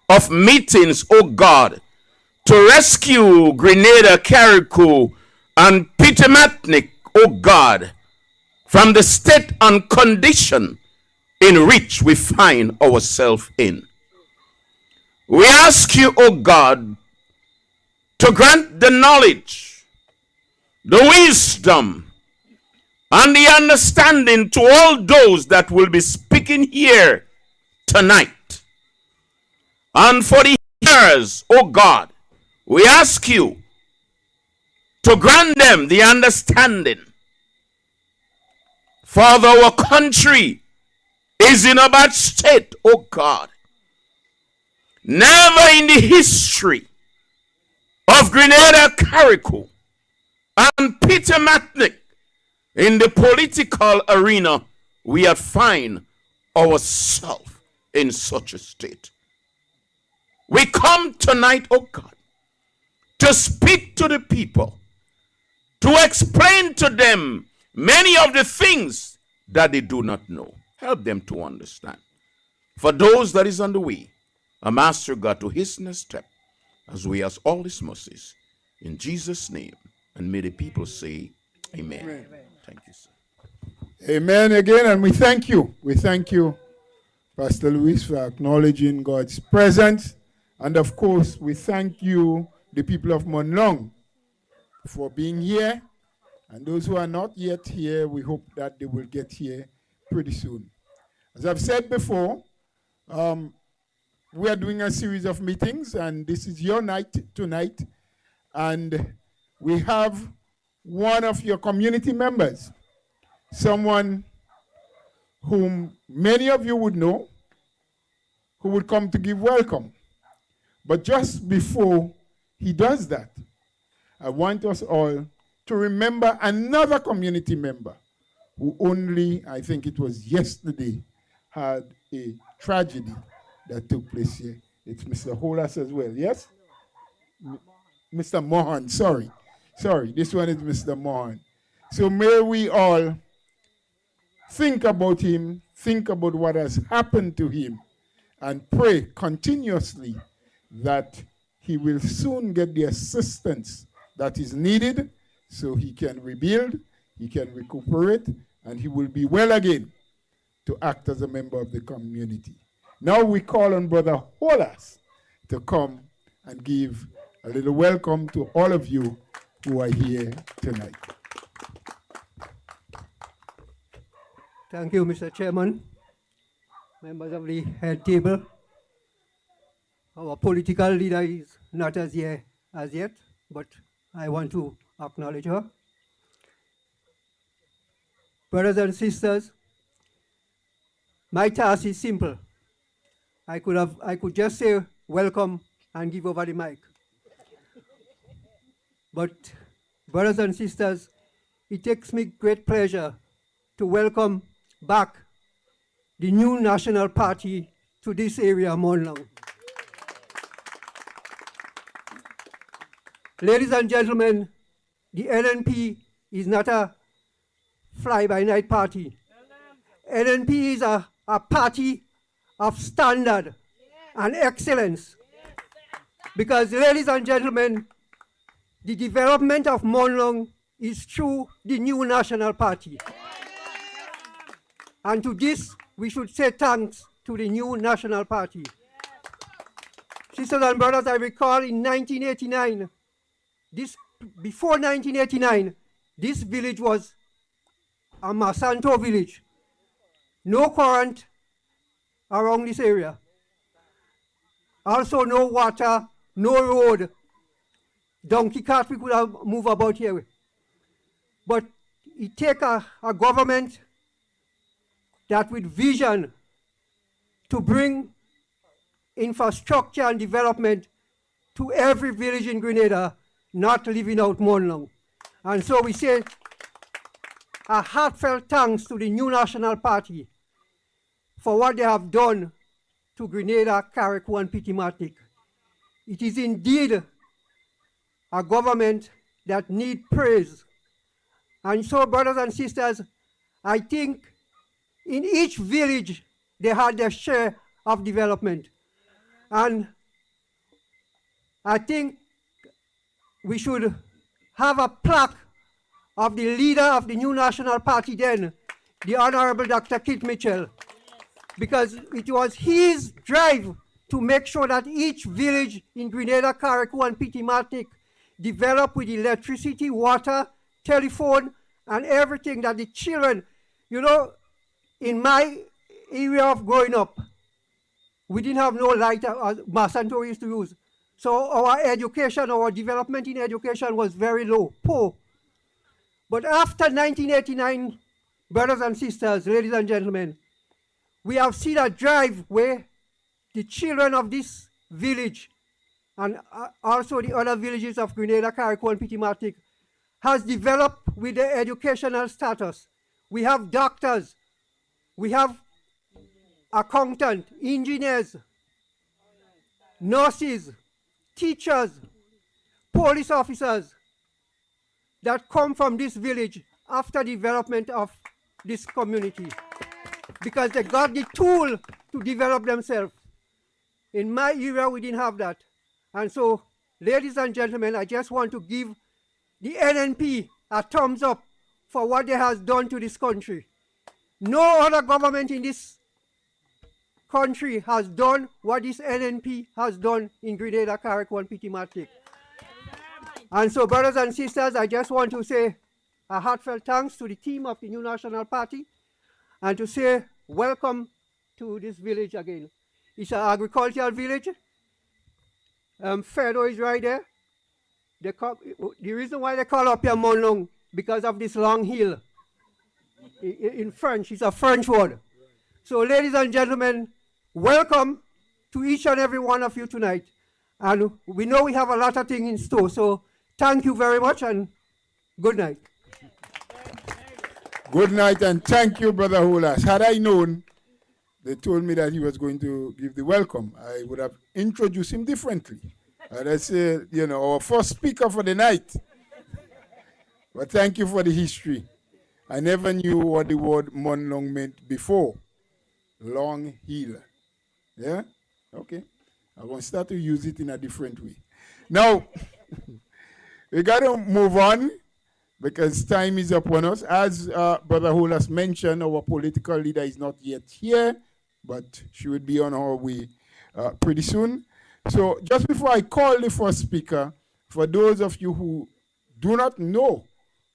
of meetings, O God, to rescue Grenada, Carriacou, and Petermatnick, O God, from the state and condition in which we find ourselves in. We ask you, O God, to grant the knowledge, the wisdom, and the understanding to all those that will be speaking here tonight. And for the hearers, O God, we ask you to grant them the understanding. Father, our country is in a bad state, O God. Never in the history of Grenada, Carriacou, and Petermatnick in the political arena we have find ourselves in such a state. We come tonight, oh God, to speak to the people, to explain to them many of the things that they do not know. Help them to understand. For those that is on the way, a master God to hasten a step as we ask all these mercies in Jesus' name. And may the people say, Amen. Amen. Thank you, sir. Amen again, and we thank you. We thank you, Pastor Luis, for acknowledging God's presence. And of course, we thank you, the people of Morne Longue, for being here. And those who are not yet here, we hope that they will get here pretty soon. As I've said before, we are doing a series of meetings, and this is your night tonight. And we have one of your community members, someone whom many of you would know, who would come to give welcome. But just before he does that, I want us all to remember another community member who only, I think it was yesterday, had a tragedy that took place here. It's Mr. Holas as well, yes? Mr. Morne, sorry, this one is Mr. Morne. So may we all think about him, think about what has happened to him, and pray continuously that he will soon get the assistance that is needed so he can rebuild, he can recuperate, and he will be well again to act as a member of the community. Now we call on Brother Holas to come and give a little welcome to all of you who are here tonight. Thank you, Mr. Chairman, members of the head table. Our political leader is not as here as yet, but I want to acknowledge her. Brothers and sisters, my task is simple. I could just say welcome and give over the mic. But brothers and sisters, it takes me great pleasure to welcome back the new national party to this area, Morne Longue. Ladies and gentlemen, the NNP is not a fly-by-night party. NNP is a party of standard and excellence. Because, ladies and gentlemen, the development of Morne Longue is through the new national party. And to this, we should say thanks to the new national party. Sisters and brothers, I recall in 1989, before 1989, this village was a Masanto village. No current around this area. Also no water, no road. Donkey cart we could have moved about here with. But it takes a government that with vision to bring infrastructure and development to every village in Grenada, not leaving out Morne Longue. And so we say a heartfelt thanks to the new National Party for what they have done to Grenada, Carriacou, and Petermatnick. It is indeed a government that needs praise. And so, brothers and sisters, I think in each village they had their share of development. And I think we should have a plaque of the leader of the new National Party then, the Honorable Dr. Kit Mitchell, because it was his drive to make sure that each village in Grenada, Carriacou, and Pitimatic developed with electricity, water, telephone, and everything that the children, you know, in my area of growing up, we didn't have no light as Masanto used to use. So our education, our development in education was very low, poor. But after 1989, brothers and sisters, ladies and gentlemen, we have seen a drive where the children of this village and also the other villages of Grenada, Carriacou, and Pitimatic has developed with their educational status. We have doctors, we have accountants, engineers, nurses, teachers, police officers that come from this village after development of this community because they got the tool to develop themselves. In my area, we didn't have that. And so, ladies and gentlemen, I just want to give the NNP a thumbs up for what they has done to this country. No other government in this country has done what this NNP has done in Grenada, Carriacou, and Pitimatic. And so, brothers and sisters, I just want to say a heartfelt thanks to the team of the New National Party and to say welcome to this village again. It's an agricultural village. Fedo is right there. The reason why they call up here Morne Longue because of this long hill. In French, it's a French word. So, ladies and gentlemen, welcome to each and every one of you tonight. And we know we have a lot of things in store. So, thank you very much and good night. Good night and thank you, Brother Holas. Had I known, they told me that he was going to give the welcome, I would have introduced him differently. And I said, you know, our first speaker for the night. But thank you for the history. I never knew what the word Morne Longue meant before. Long hill. Yeah? Okay. I'm going to start to use it in a different way. Now, we got to move on because time is upon us. As Brother Holas mentioned, our political leader is not yet here, but she would be on her way pretty soon. So just before I call the first speaker, for those of you who do not know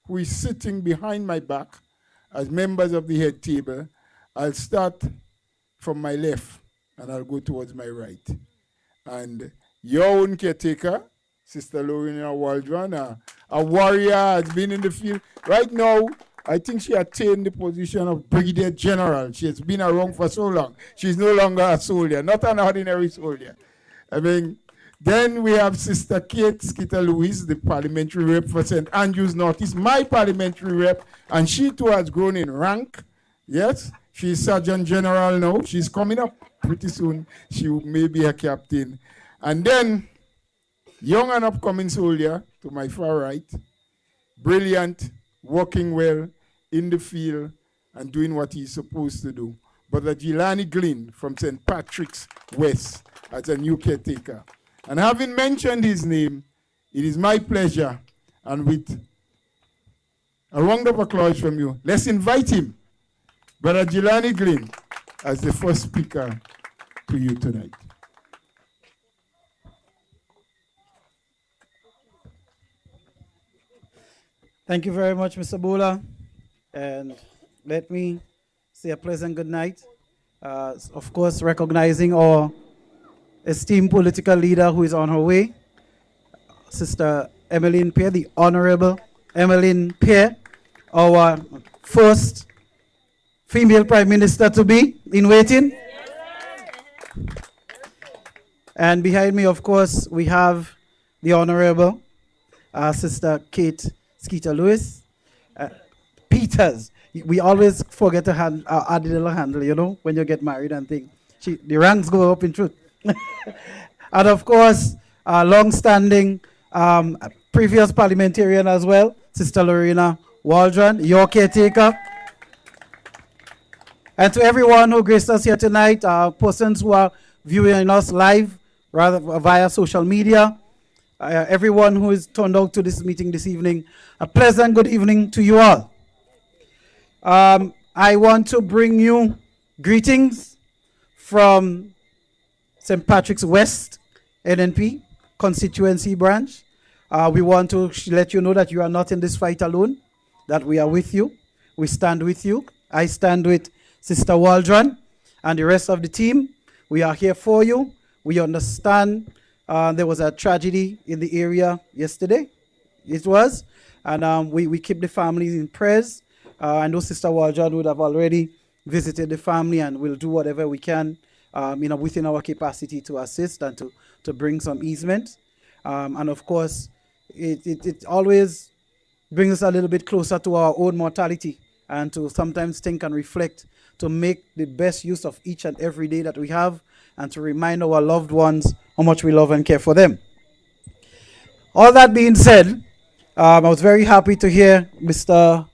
who is sitting behind my back as members of the head table, I'll start from my left and I'll go towards my right. And your own caretaker, Sister Lorena Waldron, a warrior, has been in the field. Right now, I think she attained the position of Brigadier General. She has been around for so long. She's no longer a soldier, not an ordinary soldier. I mean, then we have Sister Kate Skeeter-Lewis, the parliamentary rep for St. Andrews Northeast, my parliamentary rep, and she too has grown in rank. Yes, she's Sergeant General now. She's coming up pretty soon. She may be a captain. And then, young and upcoming soldier to my far right, brilliant, working well in the field and doing what he's supposed to do. Brother Jelani Glynn from St. Patrick's West as a new caretaker. And having mentioned his name, it is my pleasure, and with a round of applause from you, let's invite him, Brother Jelani Glynn, as the first speaker to you tonight. Thank you very much, Mr. Bola. And let me say a pleasant good night. Of course, recognizing our esteemed political leader who is on her way, Sister Emmeline Pierre, the Honorable Emmeline Pierre, our first female Prime Minister to be in waiting. And behind me, of course, we have the Honorable Sister Kate Skeeter-Lewis. Peters. We always forget to add a little handle, you know, when you get married and things. The ranks go up in truth. And of course, long-standing previous parliamentarian as well, Sister Lorena Waldron, your caretaker. And to everyone who graced us here tonight, persons who are viewing us live, rather via social media, everyone who is turned out to this meeting this evening, a pleasant good evening to you all. I want to bring you greetings from St. Patrick's West NNP constituency branch. We want to let you know that you are not in this fight alone, that we are with you. We stand with you. I stand with Sister Waldron and the rest of the team. We are here for you. We understand there was a tragedy in the area yesterday. It was. And we keep the families in prayers. I know Sister Waldron would have already visited the family, and we'll do whatever we can within our capacity to assist and to bring some easement. And of course, it always brings us a little bit closer to our own mortality, and to sometimes think and reflect to make the best use of each and every day that we have, and to remind our loved ones how much we love and care for them. All that being said, I was very happy to hear Mr.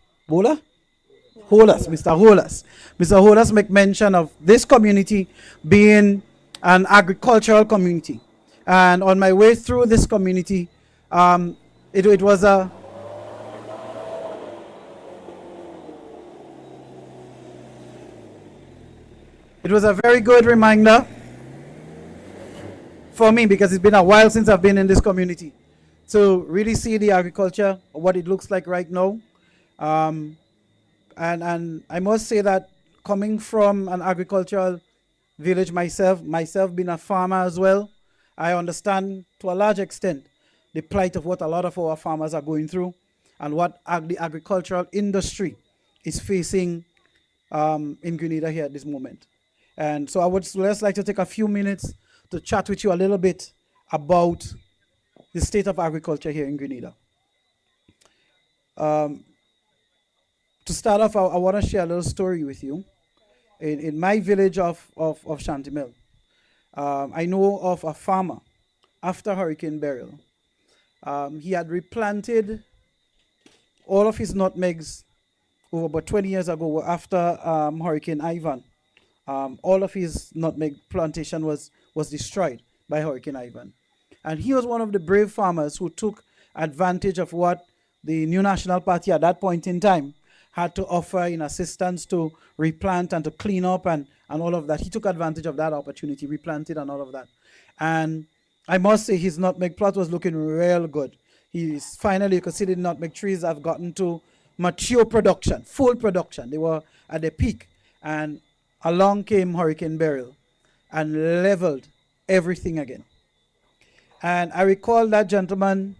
Mr. Holas make mention of this community being an agricultural community. And on my way through this community, it was a very good reminder for me, because it's been a while since I've been in this community, to really see the agriculture, what it looks like right now. And I must say that coming from an agricultural village myself being a farmer as well, I understand to a large extent the plight of what a lot of our farmers are going through, and what the agricultural industry is facing in Grenada here at this moment. And so I would just like to take a few minutes to chat with you a little bit about the state of agriculture here in Grenada. To start off, I want to share a little story with you. In my village of Chantimel, I know of a farmer after Hurricane Beryl. He had replanted all of his nutmegs over about 20 years ago after Hurricane Ivan. All of his nutmeg plantation was destroyed by Hurricane Ivan. And he was one of the brave farmers who took advantage of what the New National Party at that point in time had to offer in assistance to replant and to clean up and all of that. He took advantage of that opportunity, replanted and all of that. And I must say his nutmeg plot was looking real good. He's finally, you could see the nutmeg trees have gotten to mature production, full production. They were at the peak. And along came Hurricane Beryl and leveled everything again. And I recall that gentleman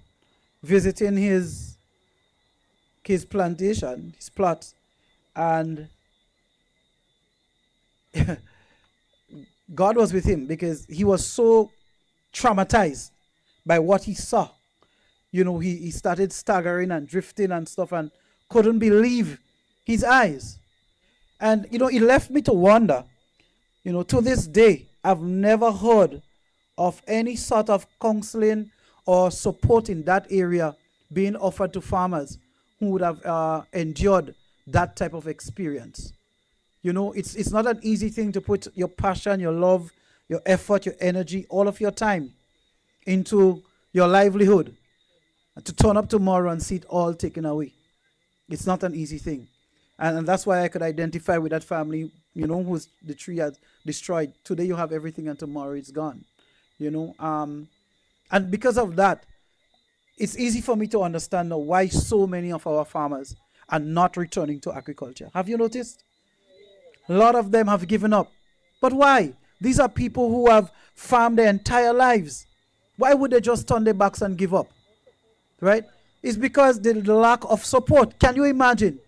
visiting his plantation, his plot, and God was with him, because he was so traumatized by what he saw. You know, he started staggering and drifting and stuff and couldn't believe his eyes. And, you know, it left me to wonder, you know, to this day, I've never heard of any sort of counseling or support in that area being offered to farmers who would have endured that type of experience. You know, it's not an easy thing to put your passion, your love, your effort, your energy, all of your time into your livelihood, and to turn up tomorrow and see it all taken away. It's not an easy thing. And that's why I could identify with that family, you know, whose the tree had destroyed. Today you have everything and tomorrow it's gone. You know, and because of that, it's easy for me to understand now why so many of our farmers are not returning to agriculture. Have you noticed? A lot of them have given up. But why? These are people who have farmed their entire lives. Why would they just turn their backs and give up? Right? It's because the lack of support. Can you imagine?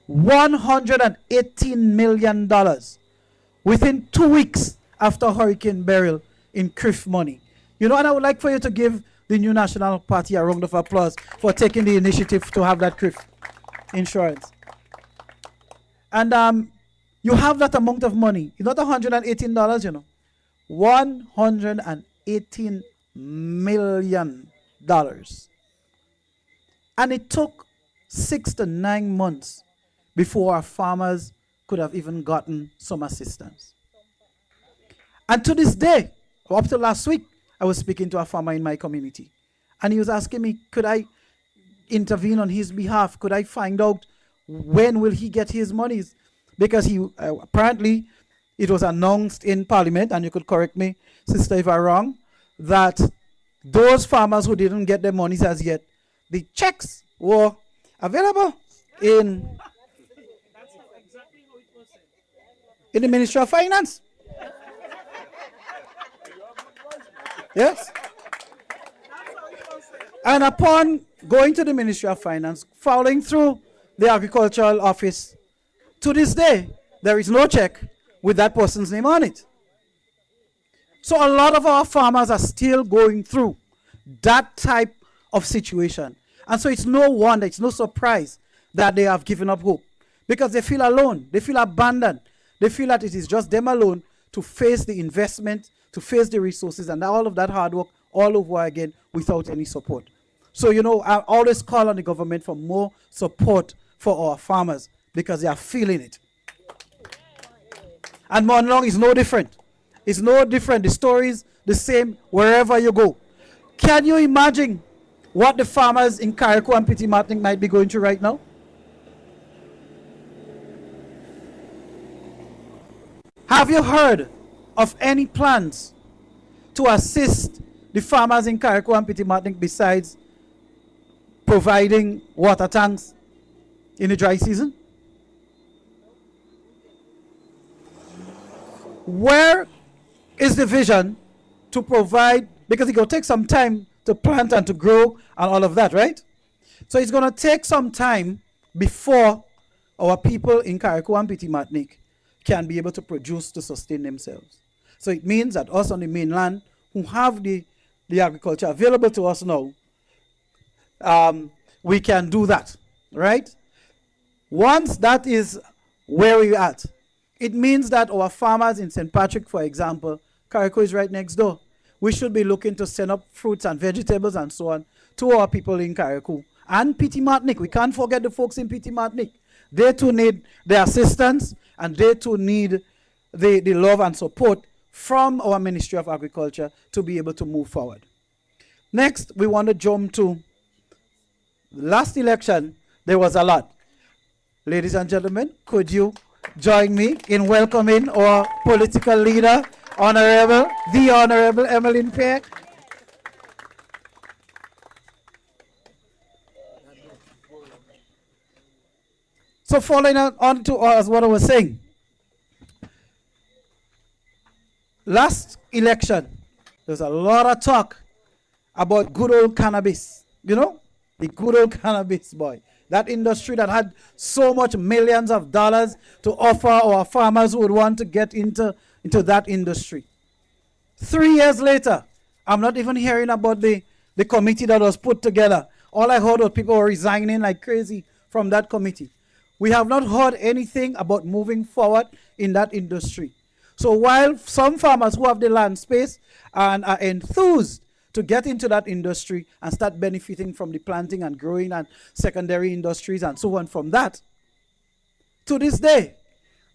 $118 million within 2 weeks after Hurricane Beryl in CRIF money. You know, and I would like for you to give the New National Party a round of applause for taking the initiative to have that CRIF insurance. And you have that amount of money. It's not $118, you know. $118 million. And it took 6 to 9 months before our farmers could have even gotten some assistance. And to this day, up to last week, I was speaking to a farmer in my community. And he was asking me, could I intervene on his behalf? Could I find out when will he get his monies? Because he apparently it was announced in Parliament, and you could correct me, sister, if I'm wrong, that those farmers who didn't get their monies as yet, the checks were available in the Ministry of Finance. Yes. And upon going to the Ministry of Finance, following through the Agricultural Office, to this day, there is no check with that person's name on it. So a lot of our farmers are still going through that type of situation. And so it's no wonder, it's no surprise that they have given up hope. Because they feel alone, they feel abandoned, they feel that it is just them alone to face the investment, to face the resources, and all of that hard work all over again without any support. So, I always call on the government for more support for our farmers because they are feeling it. And Morne Longue is no different. It's no different. The story is the same wherever you go. Can you imagine what the farmers in Carriacou and Petit Martinique might be going through right now? Have you heard of any plans to assist the farmers in Carriacou and Petit Martinique besides providing water tanks in the dry season? Where is the vision to provide, because it will take some time to plant and to grow and all of that, right? So it's going to take some time before our people in Carriacou and Petit Martinique can be able to produce to sustain themselves. So it means that us on the mainland who have the agriculture available to us now, we can do that, right? Once that is where we're at, it means that our farmers in St. Patrick, for example, Carriacou is right next door. We should be looking to send up fruits and vegetables and so on to our people in Carriacou and Petit Martinique. We can't forget the folks in Petit Martinique. They too need the assistance, and they too need the love and support from our Ministry of Agriculture to be able to move forward. Next, we want to jump to the last election. There was a lot. Ladies and gentlemen, could you join me in welcoming our political leader, the Honorable Emmeline Peck. So following on to us, what I was saying. Last election, there's a lot of talk about good old cannabis. The good old cannabis, boy. That industry that had so much millions of dollars to offer our farmers who would want to get into that industry. 3 years later, I'm not even hearing about the committee that was put together. All I heard was people were resigning like crazy from that committee. We have not heard anything about moving forward in that industry. So while some farmers who have the land space and are enthused to get into that industry and start benefiting from the planting and growing and secondary industries and so on from that, to this day,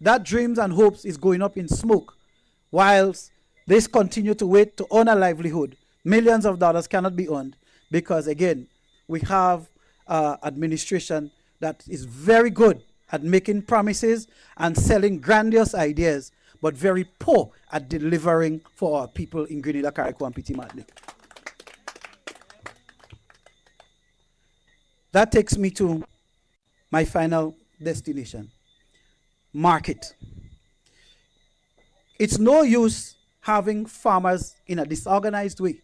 that dreams and hopes is going up in smoke, whilst they continue to wait to earn a livelihood. Millions of dollars cannot be earned because, again, we have administration that is very good at making promises and selling grandiose ideas, but very poor at delivering for our people in Grenada, Carriacou, and Petit Martinique. That takes me to my final destination, market. It's no use having farmers in a disorganized way,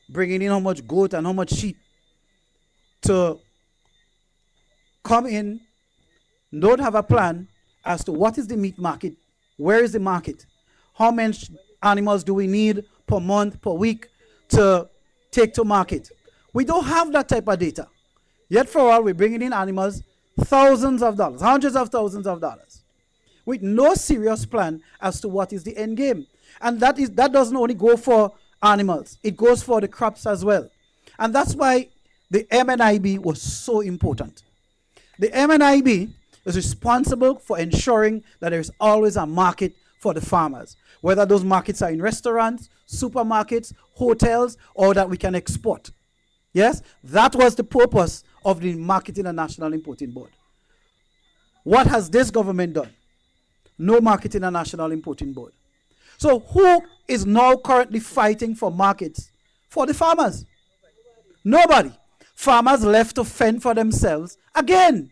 bringing in how much goat and how much sheep to come in, don't have a plan as to what is the meat market, where is the market, how many animals do we need per month, per week to take to market. We don't have that type of data. Yet for all, we're bringing in animals, thousands of dollars, hundreds of thousands of dollars, with no serious plan as to what is the end game. And that doesn't only go for animals, it goes for the crops as well. And that's why the MNIB was so important. The MNIB is responsible for ensuring that there is always a market for the farmers, whether those markets are in restaurants, supermarkets, hotels, or that we can export. Yes, that was the purpose of the Marketing and National Importing Board. What has this government done? No Marketing and National Importing Board. So who is now currently fighting for markets? For the farmers. Nobody. Farmers left to fend for themselves again.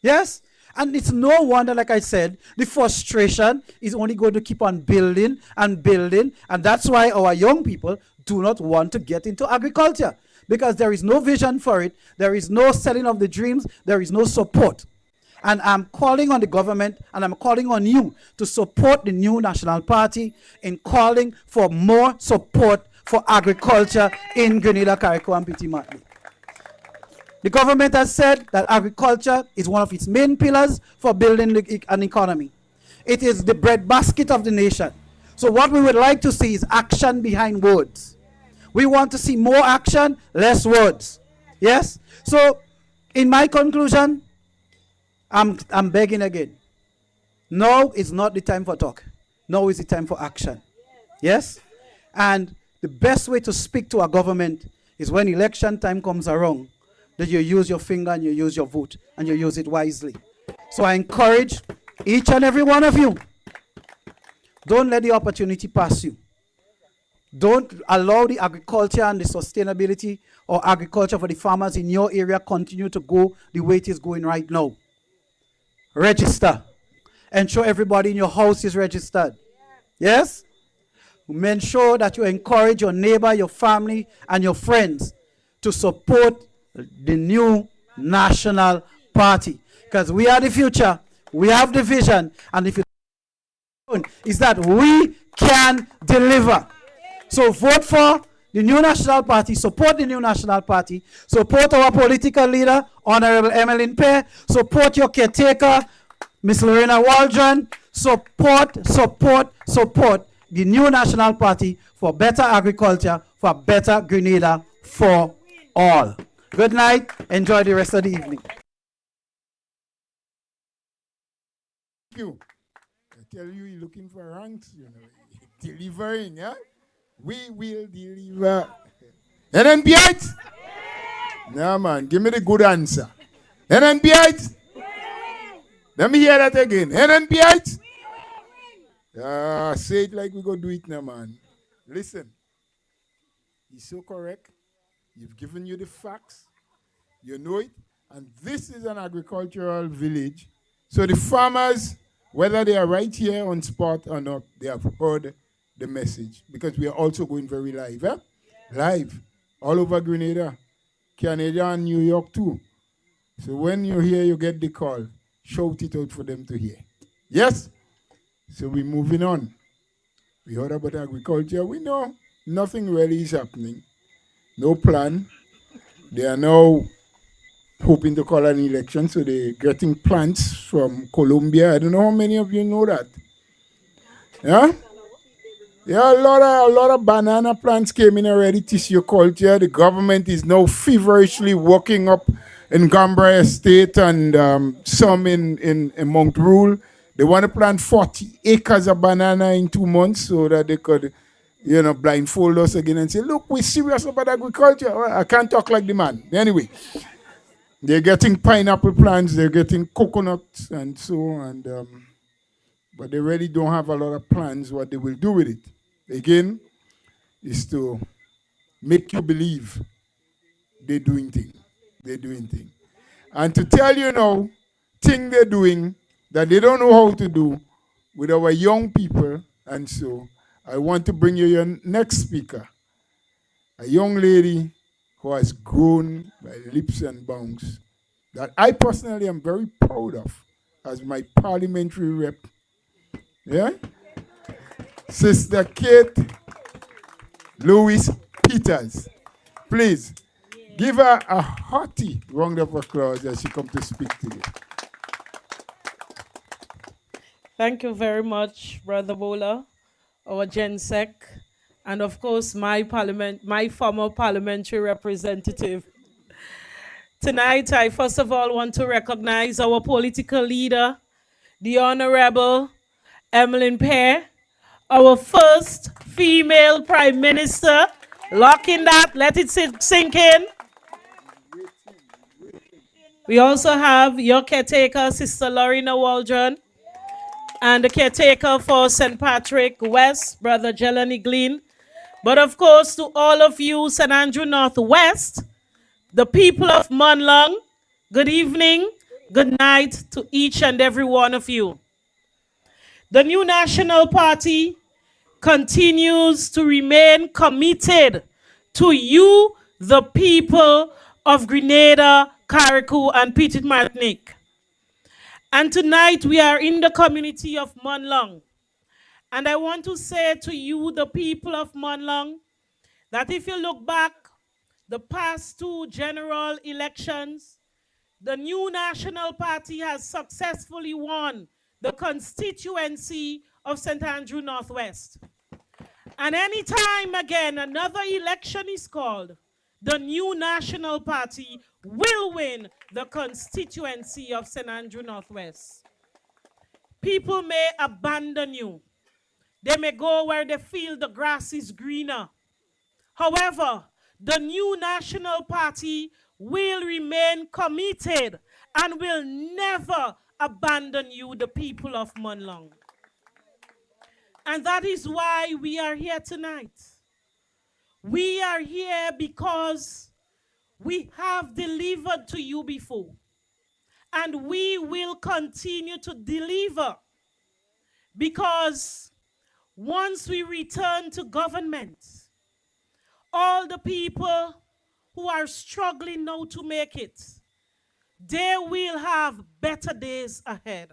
Yes? And it's no wonder, like I said, the frustration is only going to keep on building and building. And that's why our young people do not want to get into agriculture. Because there is no vision for it. There is no selling of the dreams. There is no support. And I'm calling on the government and I'm calling on you to support the new National Party in calling for more support for agriculture in Grenada, Carriacou, and Petit Martinique. The government has said that agriculture is one of its main pillars for building an economy. It is the breadbasket of the nation. So what we would like to see is action behind words. We want to see more action, less words. Yes? So in my conclusion, I'm begging again. Now is not the time for talk. Now is the time for action. Yes? And the best way to speak to a government is when election time comes around, that you use your finger and you use your vote and you use it wisely. So I encourage each and every one of you, don't let the opportunity pass you. Don't allow the agriculture and the sustainability or agriculture for the farmers in your area continue to go the way it is going right now. Register. Ensure everybody in your house is registered. Yes? Make sure that you encourage your neighbor, your family, and your friends to support the new National Party. Because we are the future, we have the vision, and if it is that we can deliver. So vote for the new National Party, support the new National Party, support our political leader, Honorable Emmeline Pear, support your caretaker, Miss Lorena Waldron, support the new National Party for better agriculture, for better Grenada for all. Good night. Enjoy the rest of the evening. Thank you. I tell you, you're looking for ranks, you know. Delivering, yeah? We will deliver. NNPites? No, man. Give me the good answer. NNPites? Let me hear that again. NNPites? Say it like we go do it now, man. Listen. He's so correct. You've given you the facts. You know it. And this is an agricultural village. So the farmers, whether they are right here on spot or not, they have heard the message. Because we are also going very live. Eh? Live. All over Grenada. Canada and New York too. So when you're here, you get the call. Shout it out for them to hear. Yes? So we're moving on. We heard about agriculture. We know nothing really is happening. No plan. They are now hoping to call an election, so they're getting plants from Colombia. I don't know how many of you know that. Yeah? Yeah, a lot of banana plants came in already, tissue culture. The government is now feverishly working up in Gambra Estate and some in Mount Rule. They want to plant 40 acres of banana in 2 months so that they could, blindfold us again and say, look, we're serious about agriculture. Well, I can't talk like the man. Anyway, they're getting pineapple plants, they're getting coconuts and so on. But they really don't have a lot of plans what they will do with it. Again, is to make you believe they're doing things. They're doing things. And to tell you now, thing they're doing that they don't know how to do with our young people. And so I want to bring you your next speaker, a young lady who has grown by leaps and bounds that I personally am very proud of as my parliamentary rep. Yeah? Sister Kate Louis Peters. Please give her a hearty round of applause as she comes to speak to you. Thank you very much, Brother Bola, our GenSec, and of course my former parliamentary representative. Tonight, I first of all want to recognize our political leader, the Honorable Emmeline Pear, our first female Prime Minister Lock in that. Let it sink in. We also have your caretaker, Sister Lorena Waldron, and the caretaker for St. Patrick West, Brother Jelani Glean. But of course, to all of you, St. Andrew Northwest, the people of Morne Longue, good evening, good night to each and every one of you. The new National Party continues to remain committed to you, the people of Grenada, Carriacou, and Petite Martinique. And tonight we are in the community of Morne Longue. And I want to say to you, the people of Morne Longue, that if you look back, the past two general elections, the new National Party has successfully won the constituency of St. Andrew Northwest. And anytime again another election is called, the new National Party will win the constituency of St. Andrew Northwest. People may abandon you. They may go where they feel the grass is greener. However, the new National Party will remain committed and will never abandon you, the people of Morne Longue. And that is why we are here tonight. We are here because we have delivered to you before. And we will continue to deliver. Because once we return to government, all the people who are struggling now to make it, they will have better days ahead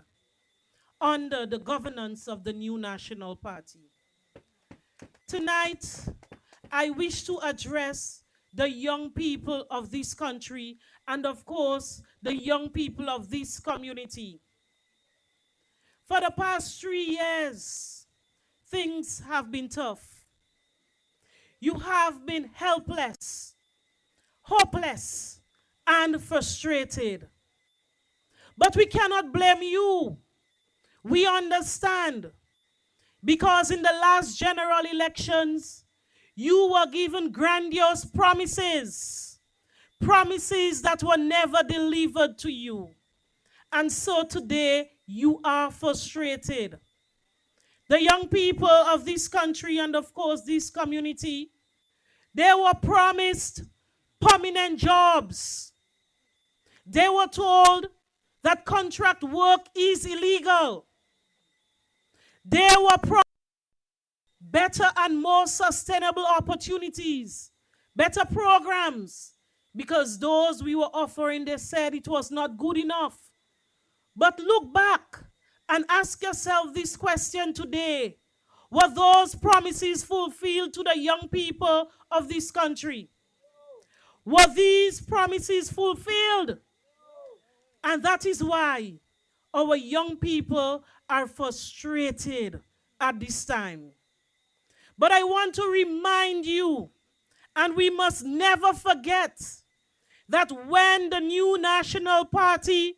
under the governance of the new National Party. Tonight, I wish to address the young people of this country and, of course, the young people of this community. For the past 3 years, things have been tough. You have been helpless, hopeless, and frustrated. But we cannot blame you. We understand. Because in the last general elections, you were given grandiose promises. Promises that were never delivered to you. And so today, you are frustrated. The young people of this country and, of course, this community, they were promised permanent jobs. They were told that contract work is illegal. They were promised better and more sustainable opportunities, better programs, because those we were offering, they said it was not good enough. But look back and ask yourself this question today. Were those promises fulfilled to the young people of this country? Were these promises fulfilled? And that is why our young people are frustrated at this time. But I want to remind you, and we must never forget, that when the new National Party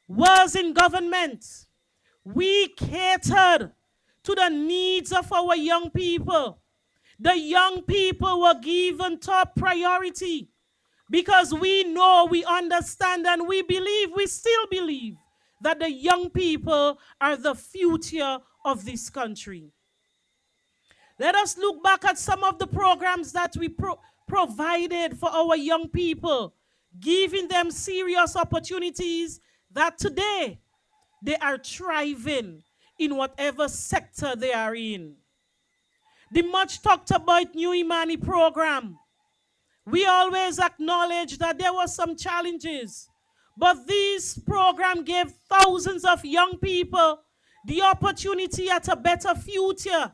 was in government, we catered to the needs of our young people. The young people were given top priority because we know, we understand, and we believe, we still believe, that the young people are the future of this country. Let us look back at some of the programs that we provided for our young people, giving them serious opportunities that today they are thriving in whatever sector they are in. The much talked about New Imani program. We always acknowledge that there were some challenges, but this program gave thousands of young people the opportunity at a better future.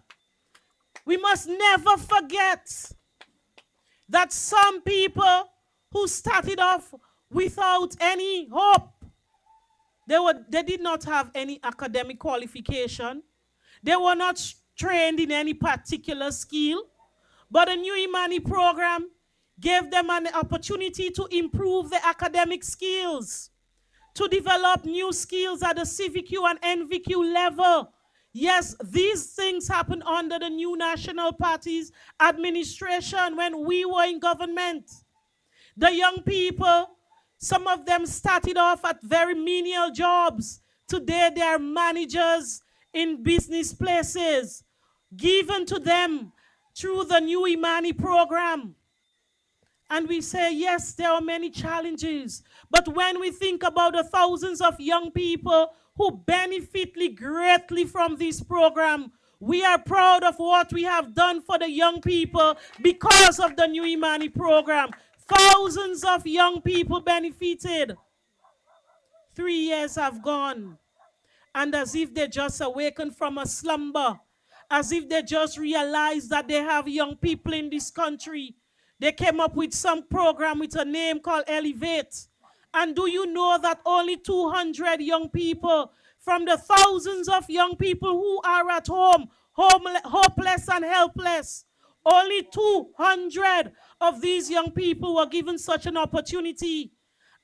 We must never forget that some people who started off without any hope, they did not have any academic qualification. They were not trained in any particular skill. But the New Imani program gave them an opportunity to improve their academic skills, to develop new skills at the CVQ and NVQ level, Yes, these things happened under the new National Party's administration when we were in government. The young people, some of them started off at very menial jobs. Today they are managers in business places, given to them through the new Imani program. And we say, yes, there are many challenges. But when we think about the thousands of young people who benefit greatly from this program, we are proud of what we have done for the young people because of the new Imani program. Thousands of young people benefited. 3 years have gone. And as if they just awakened from a slumber, as if they just realized that they have young people in this country, they came up with some program with a name called Elevate. And do you know that only 200 young people from the thousands of young people who are at home, hopeless and helpless, only 200 of these young people were given such an opportunity.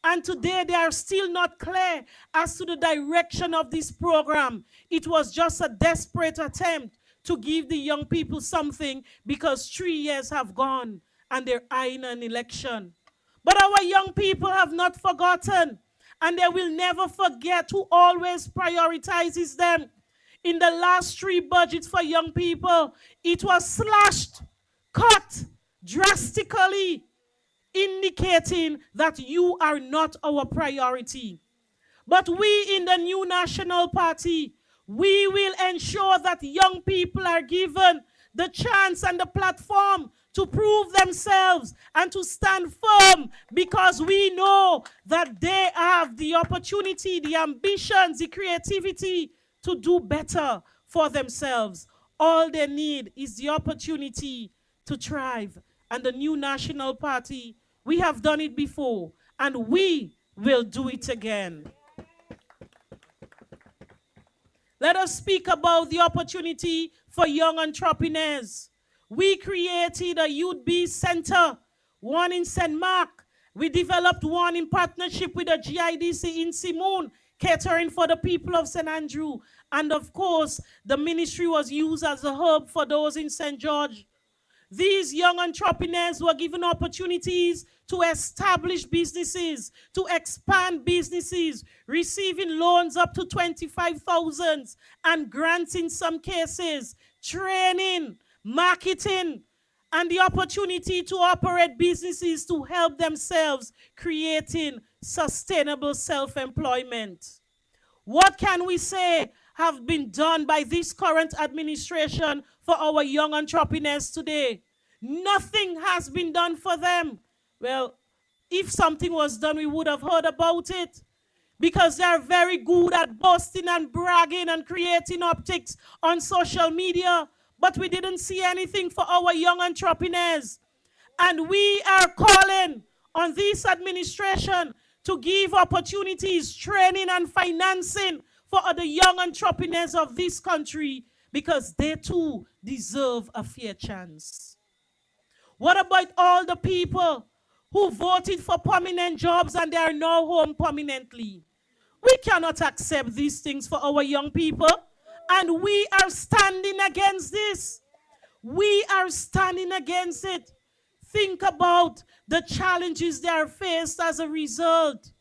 And today they are still not clear as to the direction of this program. It was just a desperate attempt to give the young people something because 3 years have gone and they're eyeing an election. But our young people have not forgotten, and they will never forget who always prioritizes them. In the last 3 budgets for young people, it was slashed, cut drastically, indicating that you are not our priority. But we in the new National Party, we will ensure that young people are given the chance and the platform to prove themselves and to stand firm, because we know that they have the opportunity, the ambitions, the creativity to do better for themselves. All they need is the opportunity to thrive. And the new National Party, we have done it before, and we will do it again. Let us speak about the opportunity for young entrepreneurs. We created a Youth Biz Center, one in St. Mark. We developed one in partnership with the GIDC in Simone, catering for the people of St. Andrew. And of course, the ministry was used as a hub for those in St. George. These young entrepreneurs were given opportunities to establish businesses, to expand businesses, receiving loans up to 25,000 and grants in some cases, training, marketing, and the opportunity to operate businesses to help themselves, creating sustainable self-employment. What can we say have been done by this current administration for our young entrepreneurs today? Nothing has been done for them. Well, if something was done, we would have heard about it, because they are very good at boasting and bragging and creating optics on social media. But we didn't see anything for our young entrepreneurs. And we are calling on this administration to give opportunities, training, and financing for the young entrepreneurs of this country, because they too deserve a fair chance. What about all the people who voted for permanent jobs and they are now home permanently? We cannot accept these things for our young people, and we are standing against this. We are standing against it. Think about the challenges they are faced as a result.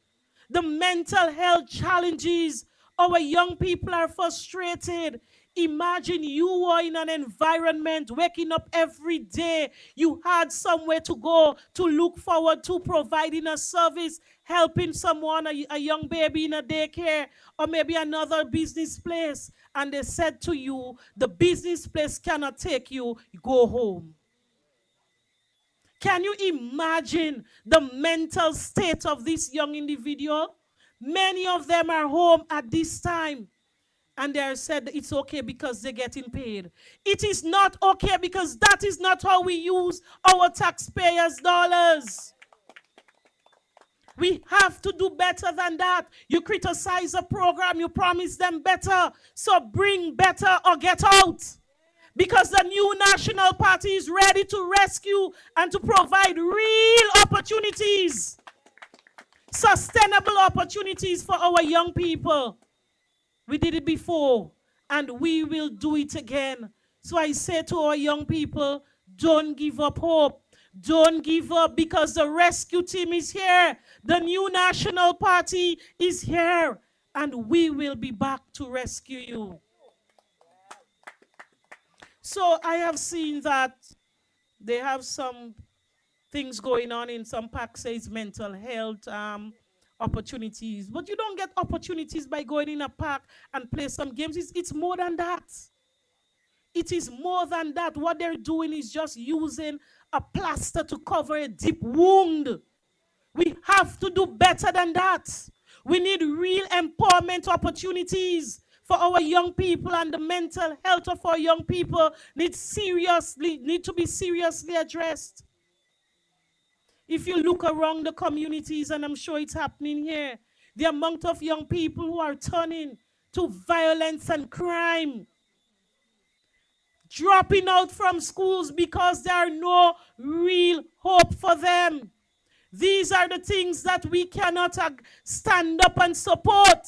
The mental health challenges. Our young people are frustrated. Imagine you were in an environment, waking up every day. You had somewhere to go, to look forward to, providing a service, helping someone, a young baby in a daycare, or maybe another business place. And they said to you, the business place cannot take you, go home. Can you imagine the mental state of this young individual? Many of them are home at this time. And they are said it's okay because they're getting paid. It is not okay, because that is not how we use our taxpayers' dollars. We have to do better than that. You criticize a program, you promise them better. So bring better or get out. Because the new National Party is ready to rescue and to provide real opportunities. Sustainable opportunities for our young people. We did it before, and we will do it again. So I say to our young people, don't give up hope. Don't give up, because the rescue team is here. The new National Party is here, and we will be back to rescue you. So I have seen that they have some things going on in some parks, says mental health opportunities. But you don't get opportunities by going in a park and play some games. It's more than that. It is more than that. What they're doing is just using a plaster to cover a deep wound. We have to do better than that. We need real empowerment opportunities for our young people, and the mental health of our young people need to be seriously addressed. If you look around the communities, and I'm sure it's happening here, the amount of young people who are turning to violence and crime, dropping out from schools because there are no real hope for them. These are the things that we cannot stand up and support.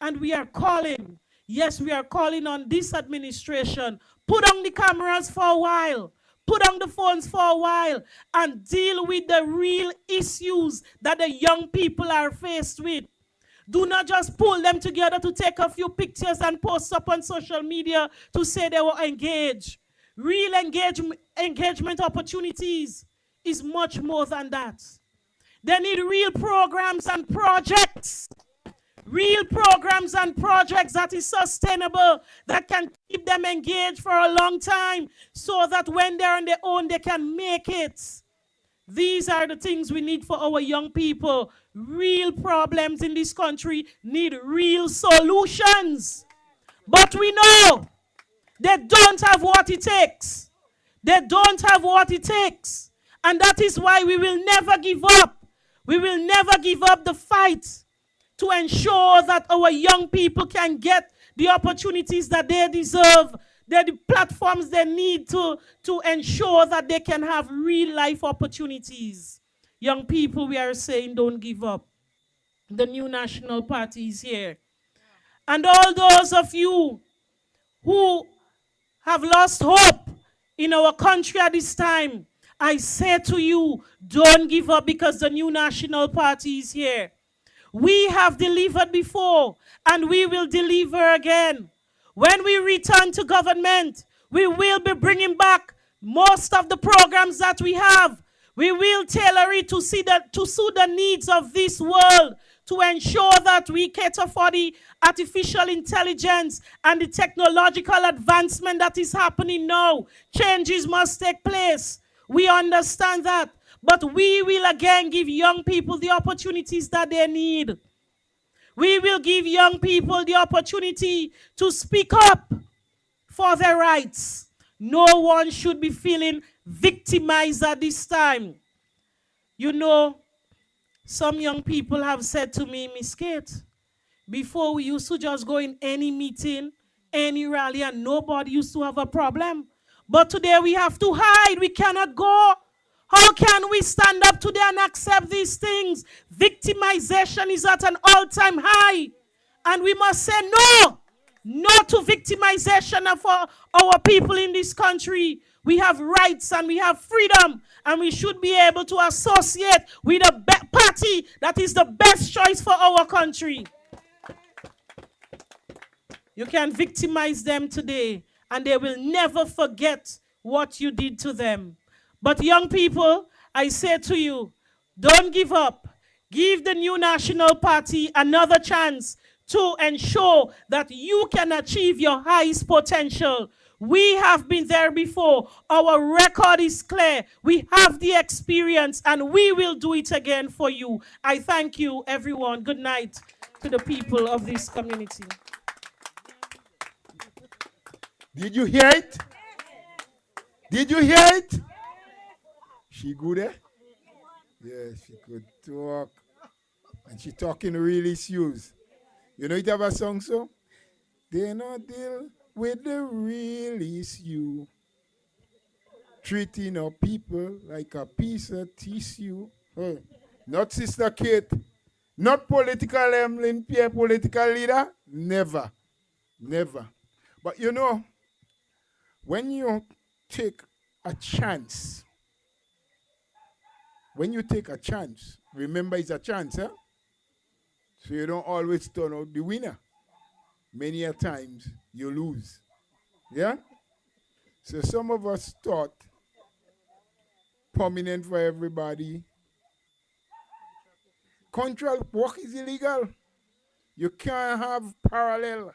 And we are calling, yes, we are calling on this administration, put on the cameras for a while, put on the phones for a while, and deal with the real issues that the young people are faced with. Do not just pull them together to take a few pictures and post up on social media to say they were engaged. Real engagement opportunities is much more than that. They need real programs and projects. Real programs and projects that is sustainable, that can keep them engaged for a long time, so that when they're on their own, they can make it. These are the things we need for our young people. Real problems in this country need real solutions. But we know they don't have what it takes. They don't have what it takes. And that is why we will never give up. We will never give up the fight to ensure that our young people can get the opportunities that they deserve, the platforms they need to ensure that they can have real life opportunities. Young people, we are saying don't give up. The new National Party is here. And all those of you who have lost hope in our country at this time, I say to you, don't give up, because the new National Party is here. We have delivered before, and we will deliver again. When we return to government, we will be bringing back most of the programs that we have. We will tailor it to suit the needs of this world, to ensure that we cater for the artificial intelligence and the technological advancement that is happening now. Changes must take place. We understand that. But we will again give young people the opportunities that they need. We will give young people the opportunity to speak up for their rights. No one should be feeling victimized at this time. You know, some young people have said to me, Miss Kate, before we used to just go in any meeting, any rally, and nobody used to have a problem. But today we have to hide. We cannot go. How can we stand up today and accept these things? Victimization is at an all-time high. And we must say no. No to victimization for our people in this country. We have rights and we have freedom. And we should be able to associate with a party that is the best choice for our country. You can victimize them today, and they will never forget what you did to them. But young people, I say to you, don't give up. Give the new National Party another chance to ensure that you can achieve your highest potential. We have been there before. Our record is clear. We have the experience, and we will do it again for you. I thank you, everyone. Good night to the people of this community. Did you hear it? Did you hear it? She good, eh? Yes, she could talk. And she talking real issues. You know it have a song so? They not deal with the real issue. Treating our people like a piece of tissue. Hey, not Sister Kate. Not political political leader. Never. Never. But you know, when you take a chance, remember it's a chance, huh? So you don't always turn out the winner. Many a times you lose. Yeah? So some of us thought permanent for everybody. Contract work is illegal. You can't have parallel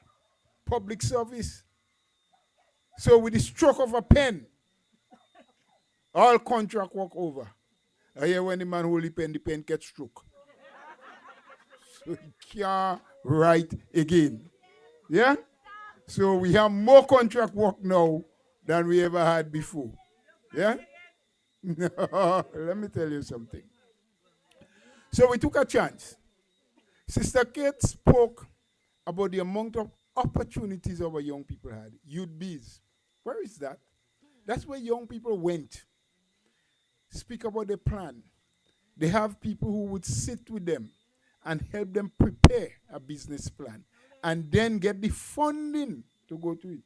public service. So with the stroke of a pen, all contract work over. I hear when the man hold the pen gets stroke. So he can't write again. Yeah? So we have more contract work now than we ever had before. Yeah? Let me tell you something. So we took a chance. Sister Kate spoke about the amount of opportunities our young people had. Youth Bees. Where is that? That's where young people went. Speak about the plan. They have people who would sit with them and help them prepare a business plan and then get the funding to go to it.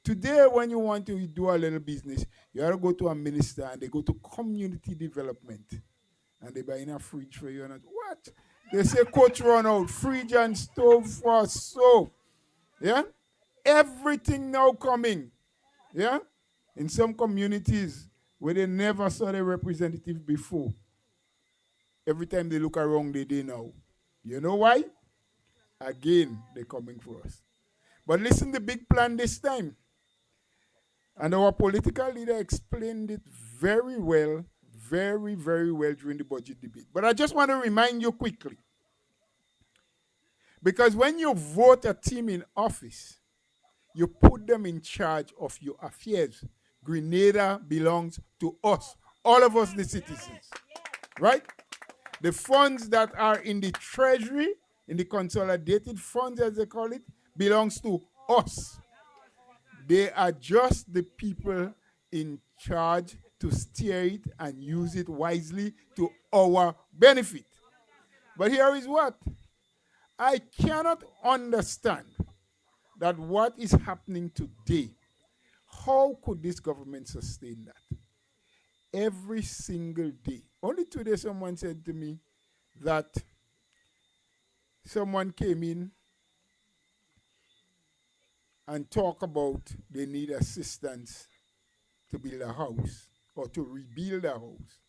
Today, when you want to do a little business, you have to go to a minister and they go to community development and they buy in a fridge for you. And what? They say, coach run out, fridge and stove for soap. Yeah? Everything now coming. Yeah? In some communities where they never saw the representative before, every time they look around, they know. You know why? Again, they're coming for us. But listen, the big plan this time. And our political leader explained it very well, very, very well during the budget debate. But I just want to remind you quickly. Because when you vote a team in office, you put them in charge of your affairs. Grenada belongs to us, all of us, the citizens. Right? The funds that are in the treasury, in the consolidated funds, as they call it, belongs to us. They are just the people in charge to steer it and use it wisely to our benefit. But here is what? I cannot understand that what is happening today, how could this government sustain that? Every single day. Only today someone said to me that someone came in and talked about they need assistance to build a house or to rebuild a house.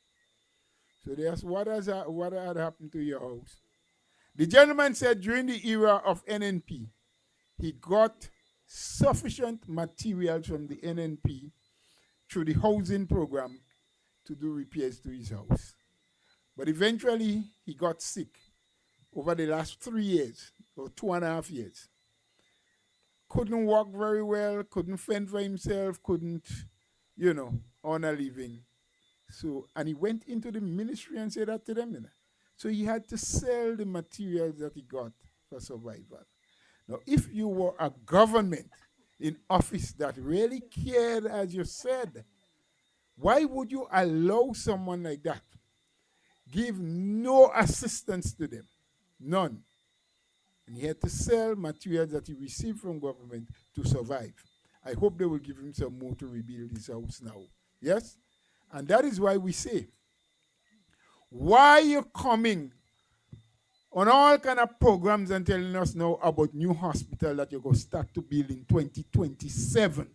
So they asked, what had happened to your house? The gentleman said during the era of NNP, he got sufficient materials from the NNP through the housing program to do repairs to his house. But eventually, he got sick over the last 3 years, or 2.5 years. Couldn't walk very well, couldn't fend for himself, couldn't, earn a living. So, and he went into the ministry and said that to them. So he had to sell the materials that he got for survival. Now, if you were a government in office that really cared, as you said, why would you allow someone like that? Give no assistance to them. None. And he had to sell materials that he received from government to survive. I hope they will give him some more to rebuild his house now. Yes? And that is why we say, why are you coming on all kind of programs and telling us now about new hospital that you're going to start to build in 2027?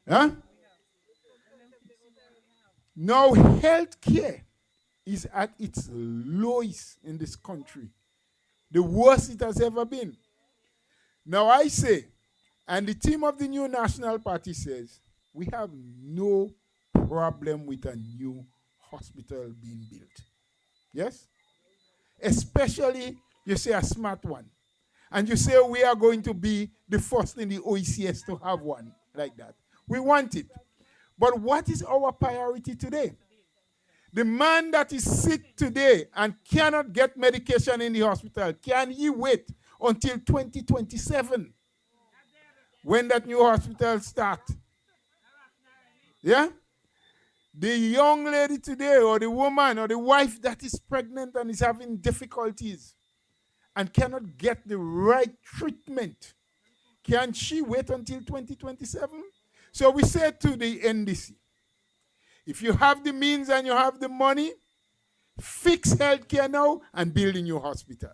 Huh? Now, healthcare is at its lowest in this country. The worst it has ever been. Now I say, and the team of the new National Party says, we have no problem with a new hospital being built. Yes? Especially, you say a smart one. And you say we are going to be the first in the OECS to have one like that. We want it. But what is our priority today? The man that is sick today and cannot get medication in the hospital, can he wait until 2027 when that new hospital starts? Yeah? The young lady today, or the woman, or the wife that is pregnant and is having difficulties and cannot get the right treatment, Can she wait until 2027? So we said to the NDC, if you have the means and you have the money, fix healthcare now and build a new hospital.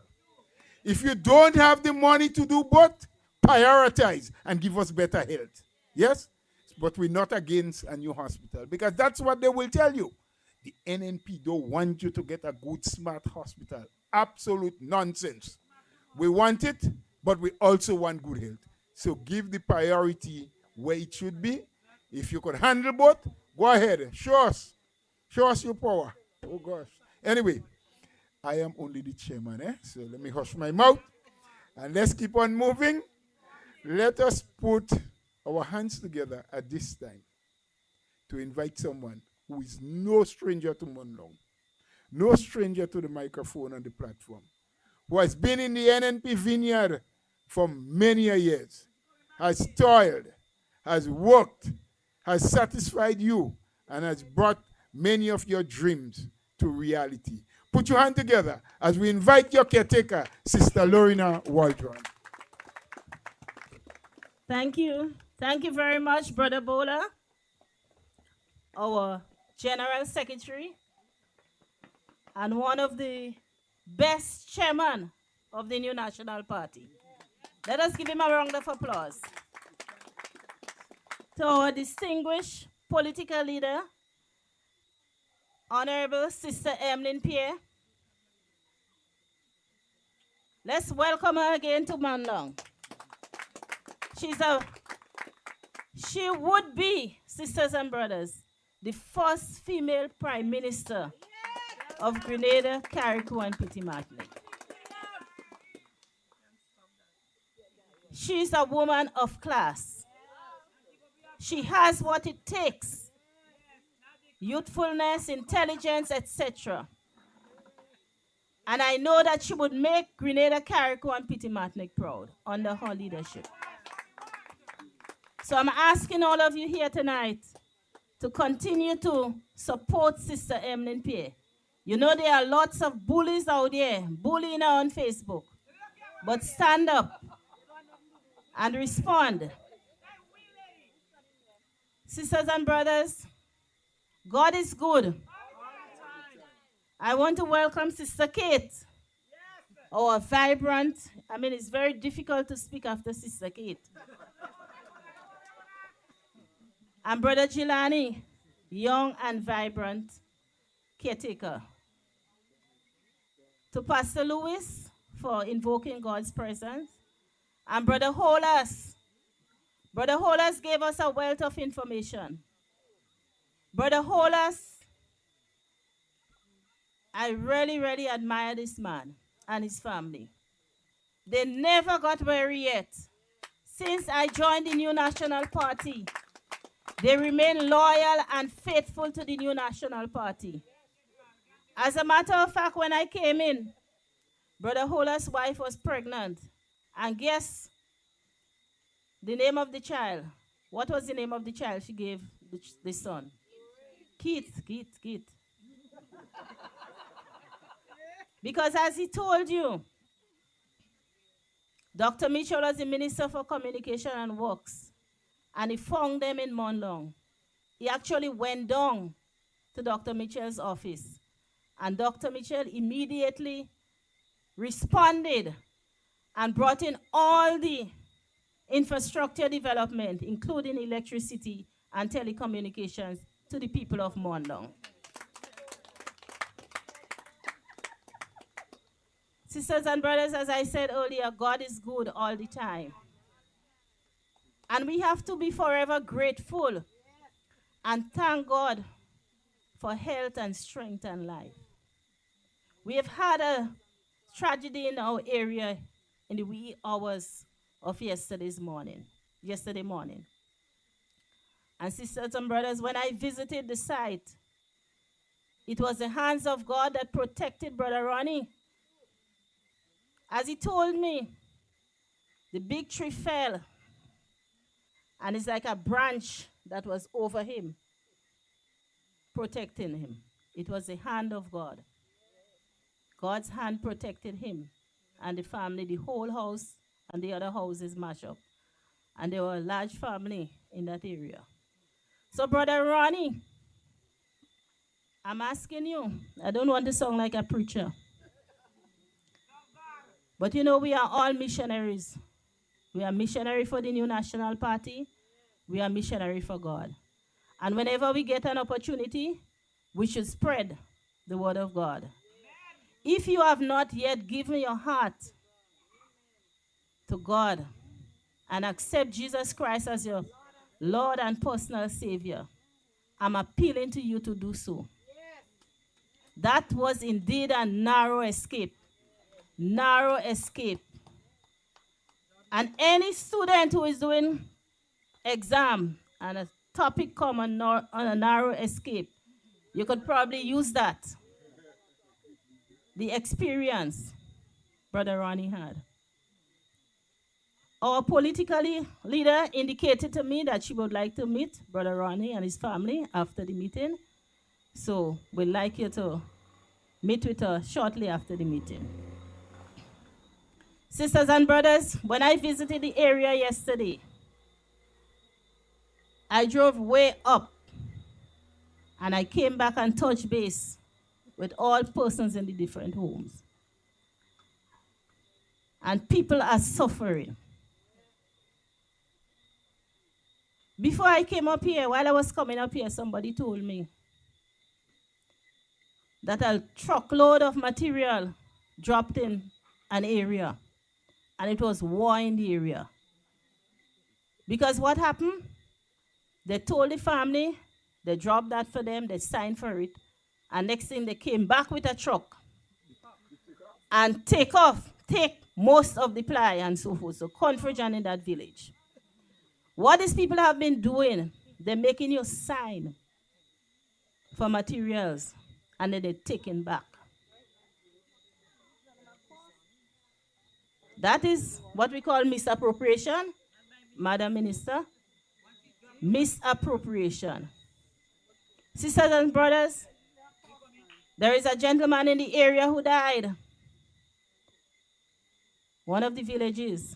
If you don't have the money to do both, prioritize and give us better health. Yes? But we're not against a new hospital because that's what they will tell you. The NNP don't want you to get a good, smart hospital. Absolute nonsense. We want it, but we also want good health. So give the priority where it should be. If you could handle both, go ahead. Show us. Show us your power. Oh, gosh. Anyway, I am only the chairman, so let me hush my mouth. And let's keep on moving. Let us put our hands together at this time to invite someone who is no stranger to Morne Longue, no stranger to the microphone and the platform, who has been in the NNP vineyard for many years, has toiled, has worked, has satisfied you, and has brought many of your dreams to reality. Put your hand together as we invite your caretaker, Sister Lorena Waldron. Thank you. Thank you very much, Brother Bola, our General Secretary, and one of the best chairman of the new National Party. Let us give him a round of applause. To our distinguished political leader, Honorable Sister Emmeline Pierre. Let's welcome her again to Morne Longue. She would be, sisters and brothers, the first female Prime Minister of Grenada, Carriacou, and Petit Martinique. She's a woman of class. She has what it takes: youthfulness, intelligence, etc. And I know that she would make Grenada, Carriacou, and Petit Martinique proud under her leadership. So I'm asking all of you here tonight to continue to support Sister Emmeline Pierre. You know there are lots of bullies out there, bullying her on Facebook. But stand up and respond. Sisters and brothers, God is good. I want to welcome Sister Kate, our vibrant, it's very difficult to speak after Sister Kate. And Brother Gilani, young and vibrant caretaker. To Pastor Lewis for invoking God's presence. And Brother Holas. Brother Holas gave us a wealth of information. Brother Holas, I really, really admire this man and his family. They never got weary yet. Since I joined the new National Party, they remain loyal and faithful to the new National Party. As a matter of fact, when I came in, Brother Holas' wife was pregnant. And guess the name of the child. What was the name of the child she gave the son? Keith. Because as he told you, Dr. Mitchell was the Minister for Communication and Works. And he found them in Morne Longue. He actually went down to Dr. Mitchell's office. And Dr. Mitchell immediately responded and brought in all the infrastructure development, including electricity and telecommunications, to the people of Morne Longue. Sisters and brothers, as I said earlier, God is good all the time. And we have to be forever grateful and thank God for health and strength and life. We have had a tragedy in our area in the wee hours of yesterday morning. And sisters and brothers, when I visited the site, it was the hands of God that protected Brother Ronnie. As he told me, the big tree fell, and it's like a branch that was over him, protecting him. It was the hand of God. God's hand protected him and the family, the whole house and the other houses mashed up. And there were a large family in that area. So, Brother Ronnie, I'm asking you, I don't want to sound like a preacher, but you know, we are all missionaries. We are missionary for the New National Party. We are missionary for God. And whenever we get an opportunity, we should spread the word of God. If you have not yet given your heart to God and accept Jesus Christ as your Lord and personal Savior, I'm appealing to you to do so. That was indeed a narrow escape. Narrow escape. And any student who is doing exam and a topic come on a narrow escape, you could probably use that. The experience Brother Ronnie had. Our political leader indicated to me that she would like to meet Brother Ronnie and his family after the meeting. So we'd like you to meet with her shortly after the meeting. Sisters and brothers, when I visited the area yesterday, I drove way up and I came back and touched base with all persons in the different homes. And people are suffering. Before I came up here, while I was coming up here, somebody told me that a truckload of material dropped in an area, and it was war in the area. Because what happened? They told the family, they dropped that for them, they signed for it, and next thing they came back with a truck and take most of the ply and so forth. So confusion in that village. What these people have been doing, they're making you sign for materials and then they're taking back. That is what we call misappropriation, Madam Minister. Misappropriation. Sisters and brothers, there is a gentleman in the area who died. One of the villages.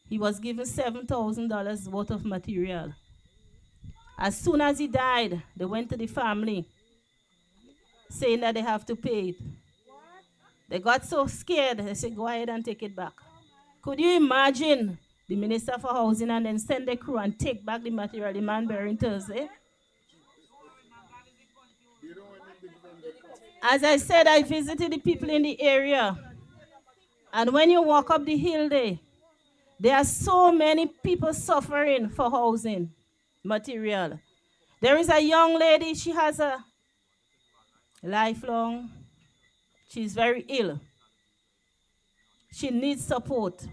He was given $7,000 worth of material. As soon as he died, they went to the family saying that they have to pay it. They got so scared, they said, go ahead and take it back. Could you imagine the Minister for Housing and then send the crew and take back the material, the man buried Thursday? As I said, I visited the people in the area. And when you walk up the hill there are so many people suffering for housing material. There is a young lady, she has a lifelong, she's very ill. She needs support.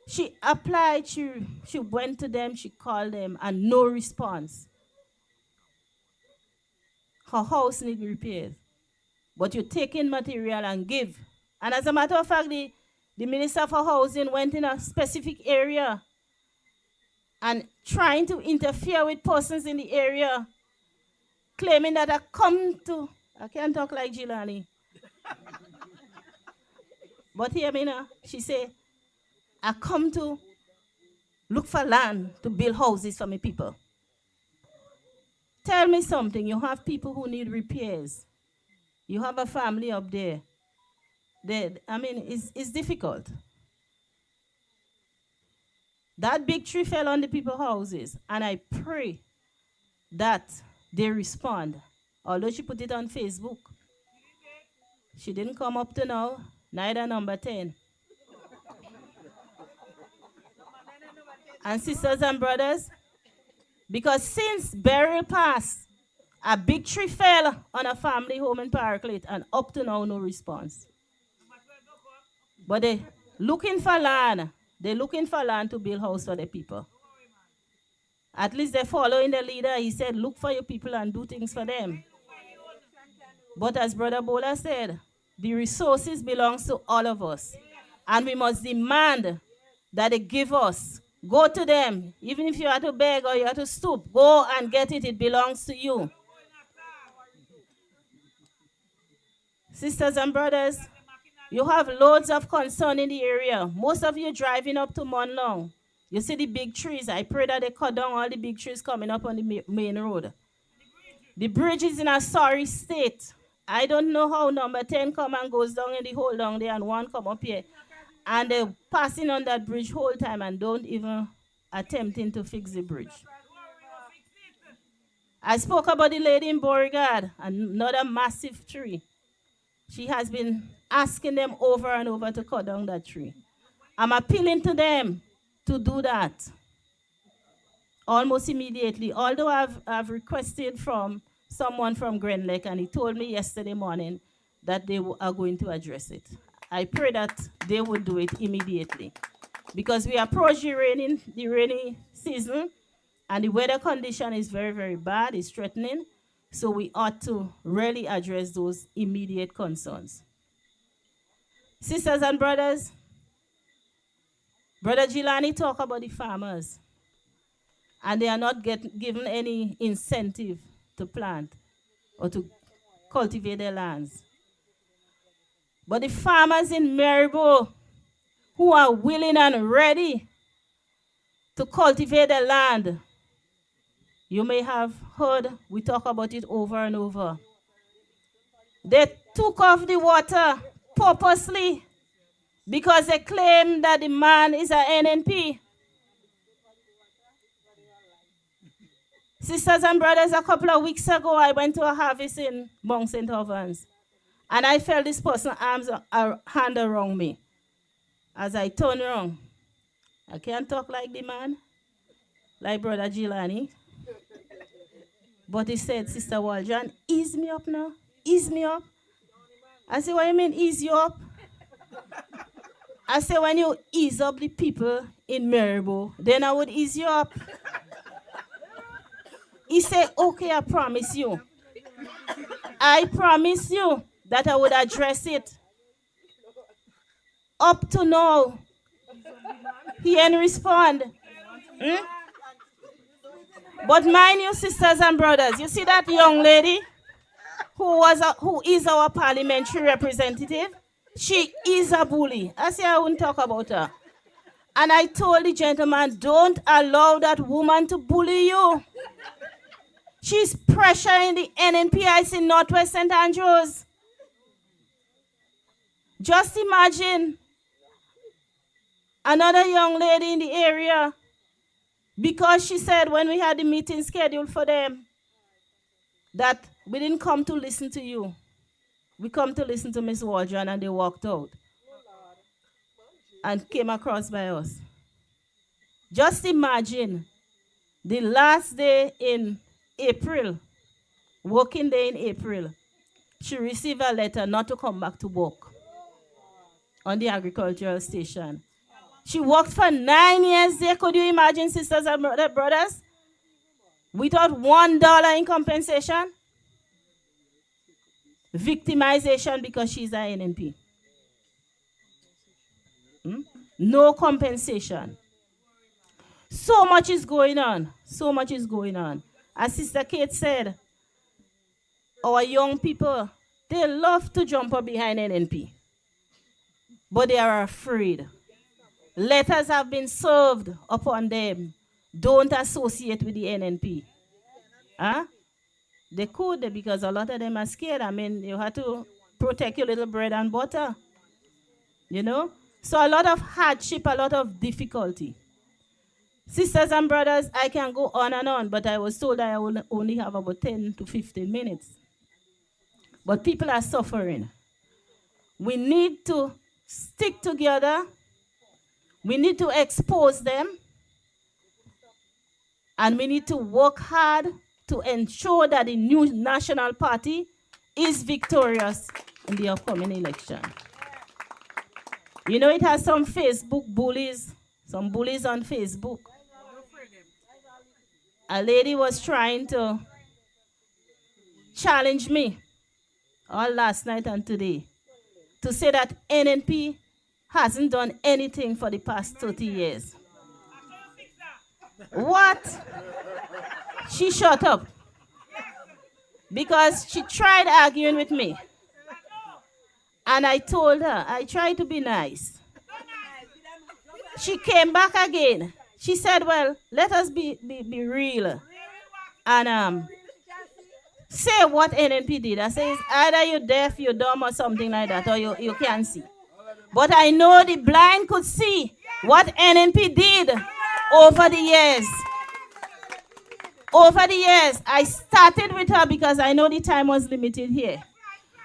She applied, she went to them, she called them, and no response. Her house needs repairs. But you take in material and give. And as a matter of fact, the Minister for Housing went in a specific area and trying to interfere with persons in the area, claiming that I can't talk like Gilani. But hear me now, she said, I come to look for land to build houses for my people. Tell me something, you have people who need repairs. You have a family up there. It's difficult. That big tree fell on the people's houses, and I pray that they respond. Although she put it on Facebook, she didn't come up to now, neither number 10. And sisters and brothers, because since burial passed, a big tree fell on a family home in Paraclete, and up to now, no response. But they're looking for land. They're looking for land to build house for the people. At least they're following the leader. He said, look for your people and do things for them. But as Brother Bola said, the resources belong to all of us. And we must demand that they give us. Go to them. Even if you have to beg or you have to stoop, go and get it. It belongs to you. Sisters and brothers, You have loads of concern in the area. Most of you driving up to Morne Longue. You see the big trees. I pray that they cut down all the big trees coming up on the main road. The bridge is in a sorry state. I don't know how number 10 come and goes down in the hole down there and one come up here. And they're passing on that bridge whole time and don't even attempting to fix the bridge. I spoke about the lady in Beauregard, another massive tree. She has been asking them over and over to cut down that tree. I'm appealing to them to do that almost immediately. Although I've requested from someone from Grand Lake, and he told me yesterday morning that they are going to address it. I pray that they would do it immediately, because we approach the rainy season, and the weather condition is very, very bad. It's threatening. So we ought to really address those immediate concerns. Sisters and brothers, Brother Gilani talked about the farmers, and they are not given any incentive to plant or to cultivate their lands. But the farmers in Maribo who are willing and ready to cultivate their land, you may have heard we talk about it over and over. They took off the water purposely because they claim that the man is an NNP. Sisters and brothers, a couple of weeks ago, I went to a harvest in Mount St. Ovens, and I felt this person's hand around me. As I turned around, I can't talk like the man, like Brother Gilani. But he said, Sister Waljan, ease me up now. Ease me up. I said, what do you mean, ease you up? I said, when you ease up the people in Maribo, then I would ease you up. He said, okay, I promise you. I promise you that I would address it. Up to now, he didn't respond. But mind you, sisters and brothers, you see that young lady who is our parliamentary representative? She is a bully. I said I wouldn't talk about her. And I told the gentleman, don't allow that woman to bully you. She's pressuring the NNPIs in Northwest St. Andrews. Just imagine another young lady in the area, because she said when we had the meeting scheduled for them that we didn't come to listen to you. We come to listen to Miss Waldron, and they walked out and came across by us. Just imagine the last day in April, working day in April, she received a letter not to come back to work on the agricultural station. She worked for 9 years there. Could you imagine, sisters and brothers? Without $1 in compensation? Victimization because she's an NNP. No compensation. So much is going on. So much is going on. As Sister Kate said, our young people, they love to jump up behind NNP. But they are afraid. Letters have been served upon them. Don't associate with the NNP. Huh? They could, because a lot of them are scared. I mean, you have to protect your little bread and butter. You know? So a lot of hardship, a lot of difficulty. Sisters and brothers, I can go on and on, but I was told I will only have about 10 to 15 minutes. But people are suffering. We need to stick together. We need to expose them. And we need to work hard to ensure that the new national party is victorious in the upcoming election. You know, it has some Facebook bullies, some bullies on Facebook. A lady was trying to challenge me all last night and today to say that NNP hasn't done anything for the past 30 years. What? She shut up because she tried arguing with me. And I told her, I tried to be nice. She came back again. She said, well, let us be real. And say what NNP did. I say, it's either you're deaf, you're dumb, or something like that, or you can't see. But I know the blind could see what NNP did over the years. Over the years, I started with her because I know the time was limited here.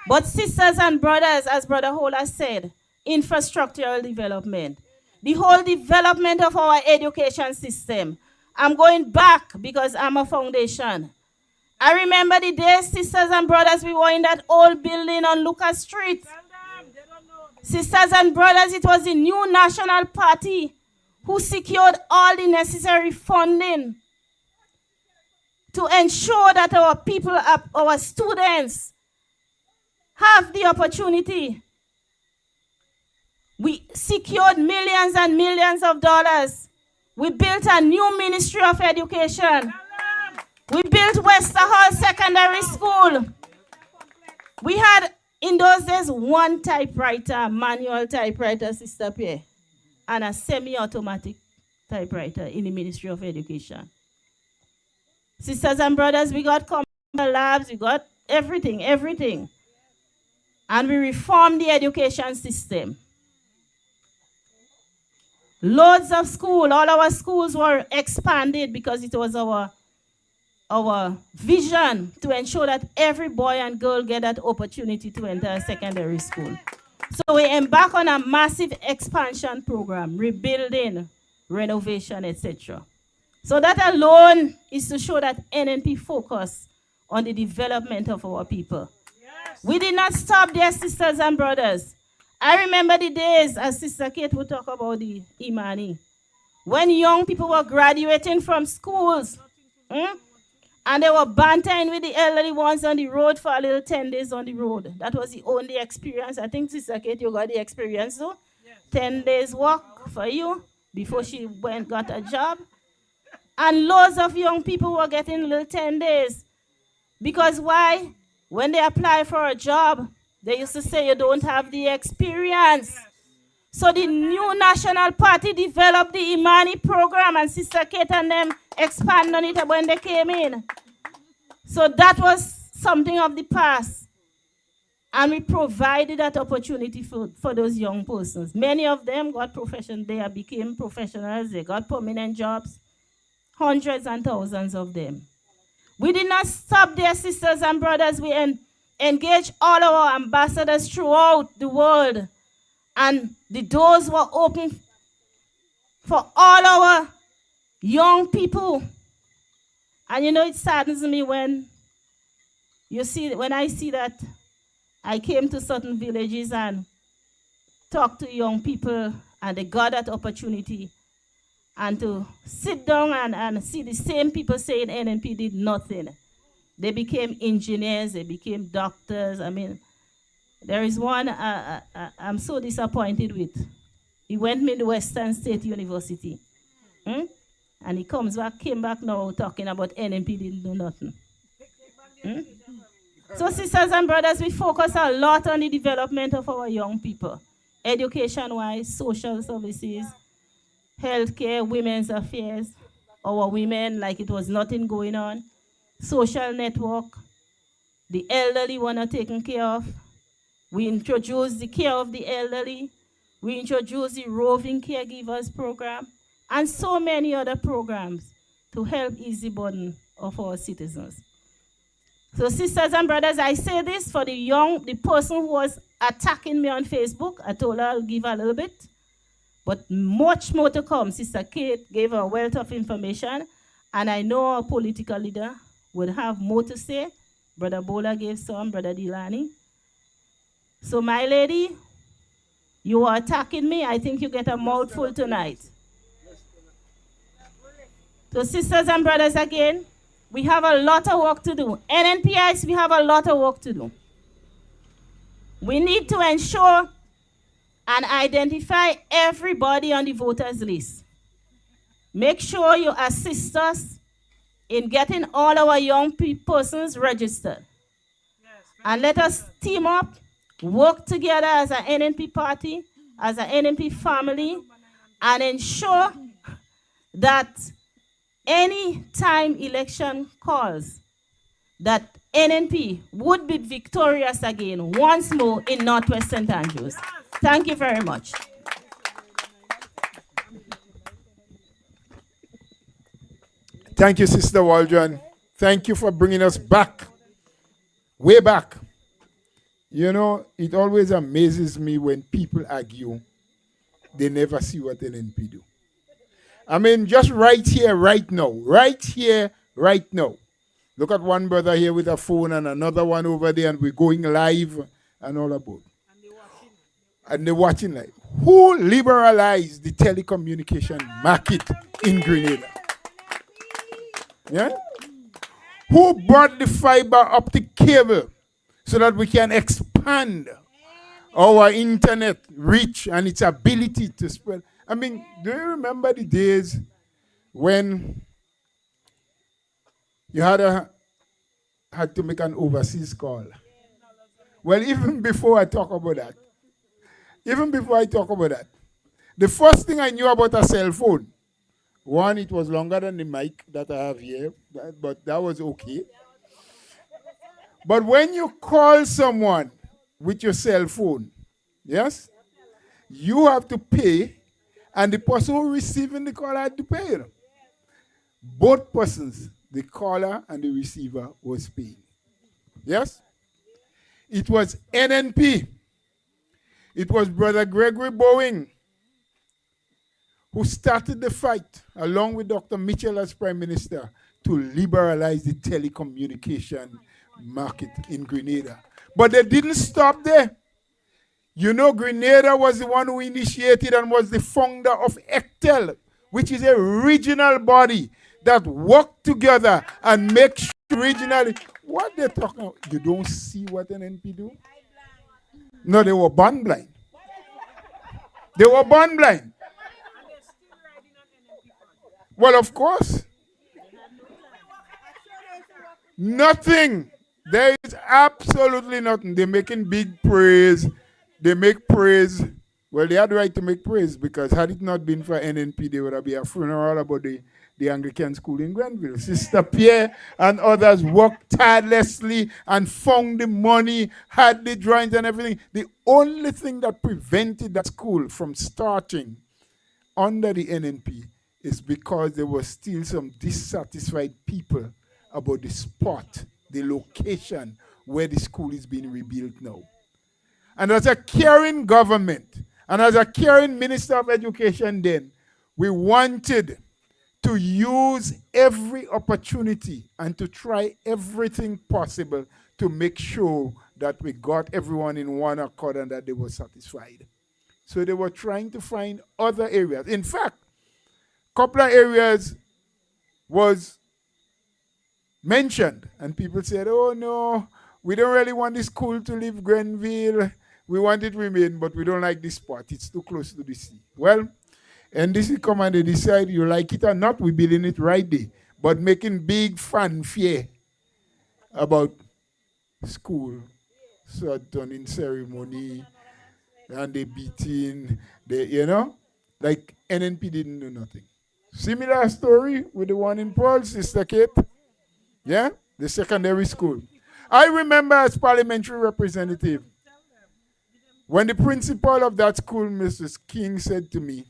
But sisters and brothers, as Brother Hola said, infrastructural development, the whole development of our education system. I'm going back because I'm a foundation. I remember the days, sisters and brothers, we were in that old building on Lucas Street. Sisters and brothers, it was the new National Party who secured all the necessary funding to ensure that our people, our students, have the opportunity. We secured millions and millions of dollars. We built a new Ministry of Education. We built Wester Hall Secondary School. We had, in those days, one typewriter, manual typewriter, Sister Pierre, and a semi-automatic typewriter in the Ministry of Education. Sisters and brothers, we got computer labs, we got everything. And we reformed the education system. Loads of schools, all our schools were expanded because it was our vision to ensure that every boy and girl get that opportunity to enter a secondary school. So we embark on a massive expansion program, rebuilding, renovation, etc. So that alone is to show that NNP focus on the development of our people. Yes. We did not stop there, sisters and brothers. I remember the days, as Sister Kate would talk about the Imani, when young people were graduating from schools, and they were bantering with the elderly ones on the road for a little 10 days on the road. That was the only experience. I think, Sister Kate, you got the experience too. Yes. 10 days walk for you before she got a job. And loads of young people were getting little 10 days. Because why? When they apply for a job, they used to say you don't have the experience. So the new National Party developed the Imani program, and Sister Kate and them expanded on it when they came in. So that was something of the past. And we provided that opportunity for those young persons. Many of them got profession. They became professionals. They got permanent jobs. Hundreds and thousands of them. We did not stop there, sisters and brothers. We engaged all our ambassadors throughout the world. And the doors were open for all our young people. And you know, it saddens me when I see that I came to certain villages and talked to young people, and they got that opportunity. And to sit down and see the same people saying NNP did nothing. They became engineers, they became doctors. I mean, there is one I'm so disappointed with. He went to Western State University. And he came back now talking about NNP didn't do nothing. So sisters and brothers, we focus a lot on the development of our young people. Education-wise, social services, healthcare, women's affairs, our women like it was nothing going on, social network, the elderly one are taken care of. We introduced the care of the elderly. We introduced the roving caregivers program, and so many other programs to help ease the burden of our citizens. So sisters and brothers, I say this for the person who was attacking me on Facebook. I told her I'll give her a little bit. But much more to come. Sister Kate gave a wealth of information, and I know our political leader would have more to say. Brother Bola gave some, Brother Dilani. So my lady, you are attacking me. I think you get a mouthful tonight. So sisters and brothers, again, we have a lot of work to do. NNPIs, we have a lot of work to do. We need to ensure and identify everybody on the voters list. Make sure you assist us in getting all our young persons registered. Yes, and let us team up work together as an NNP party, as an NNP family, and ensure that any time election calls, that NNP would be victorious again once more in Northwest St. Andrews. Thank you very much. Thank you, Sister Waldron. Thank you for bringing us back, way back. You know, it always amazes me when people argue, they never see what NNP do. I mean, just right here, right now. Right here, right now. Look at one brother here with a phone and another one over there, and we're going live and all about. And they're watching live. Who liberalized the telecommunication market in Grenada? Yeah? Who brought the fiber optic cable so that we can expand our internet reach and its ability to spread? I mean, do you remember the days when you had to make an overseas call? Well, even before I talk about that, the first thing I knew about a cell phone, one, it was longer than the mic that I have here, but that was okay. But when you call someone with your cell phone, yes, you have to pay, and the person who receiving the call had to pay. Both persons, the caller and the receiver, was paying. Yes? It was NNP. It was Brother Gregory Bowen who started the fight, along with Dr. Mitchell as Prime Minister, to liberalize the telecommunication market in Grenada. But they didn't stop there. You know, Grenada was the one who initiated and was the founder of ECTEL, which is a regional body that work together and make sure regionally. What they're talking about, you don't see what NNP do? No, they were born blind. They were born blind. Well, of course. Nothing. There is absolutely nothing. They're making big praise. They make praise. Well, they had the right to make praise, because had it not been for NNP, there would have been a funeral about the Anglican school in Grenville. Sister Pierre and others worked tirelessly and found the money, had the drawings and everything. The only thing that prevented that school from starting under the NNP is because there were still some dissatisfied people about the spot, the location where the school is being rebuilt now. And as a caring government, and as a caring Minister of Education then, we wanted to use every opportunity and to try everything possible to make sure that we got everyone in one accord and that they were satisfied. So they were trying to find other areas. In fact, a couple of areas was mentioned, and people said, oh no, we don't really want the school to leave Grenville. We want it to remain, but we don't like this spot. It's too close to the sea. Well, and this is come and they decide you like it or not, we're building it right there. But making big fanfare about school, turning ceremony, and they beating, like NNP didn't do nothing. Similar story with the one in Paul, Sister Kate. Yeah, the secondary school. I remember as parliamentary representative, when the principal of that school, Mrs. King, said to me,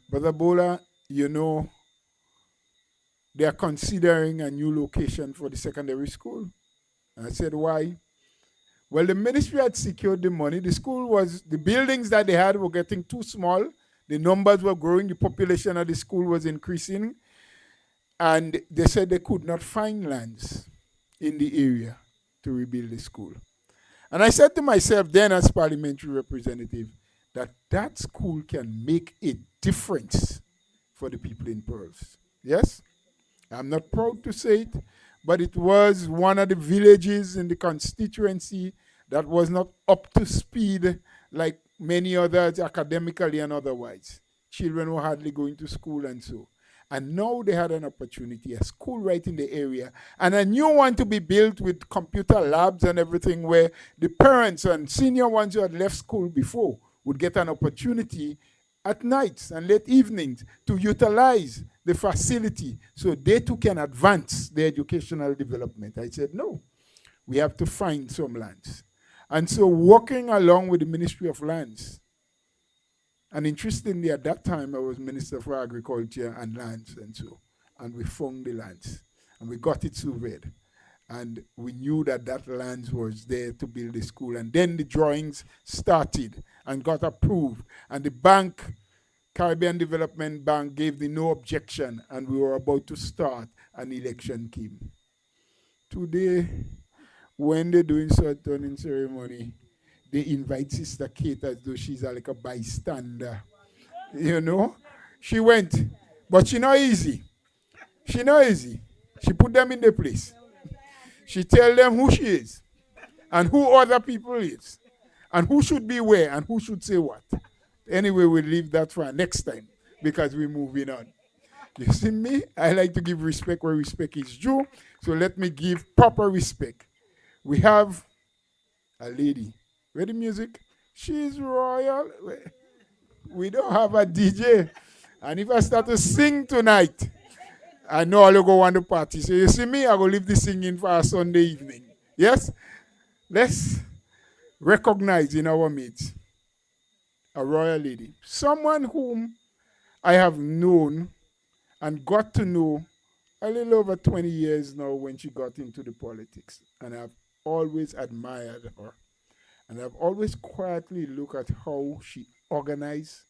Brother Bola, you know, they are considering a new location for the secondary school. And I said, why? Well, the ministry had secured the money. The buildings that they had were getting too small. The numbers were growing. The population of the school was increasing. And they said they could not find lands in the area to rebuild the school. And I said to myself then as parliamentary representative that school can make a difference for the people in Pearls. Yes? I'm not proud to say it, but it was one of the villages in the constituency that was not up to speed like many others academically and otherwise. Children were hardly going to school and so. And now they had an opportunity, a school right in the area, and a new one to be built with computer labs and everything, where the parents and senior ones who had left school before would get an opportunity at nights and late evenings to utilize the facility so they too can advance their educational development. I said, no, we have to find some lands. And so working along with the Ministry of Lands, and interestingly, at that time, I was Minister for Agriculture and Lands, and we found the lands, and we got it surveyed. And we knew that that land was there to build the school. And then the drawings started and got approved. And the bank, Caribbean Development Bank, gave the no objection, and we were about to start, and election came. Today, when they're doing turning ceremony, they invite Sister Kate as though she's like a bystander. You know? She went, but she not easy. She not easy. She put them in their place. She tell them who she is, and who other people is, and who should be where, and who should say what. Anyway, we'll leave that for next time, because we're moving on. You see me? I like to give respect where respect is due, so let me give proper respect. We have a lady. Ready music? She's royal. We don't have a DJ. And if I start to sing tonight, I know I'll go on the party. So you see me, I will leave the singing for a Sunday evening. Yes? Let's recognize in our midst a royal lady. Someone whom I have known and got to know a little over 20 years now when she got into the politics. And I've always admired her. And I've always quietly looked at how she organized,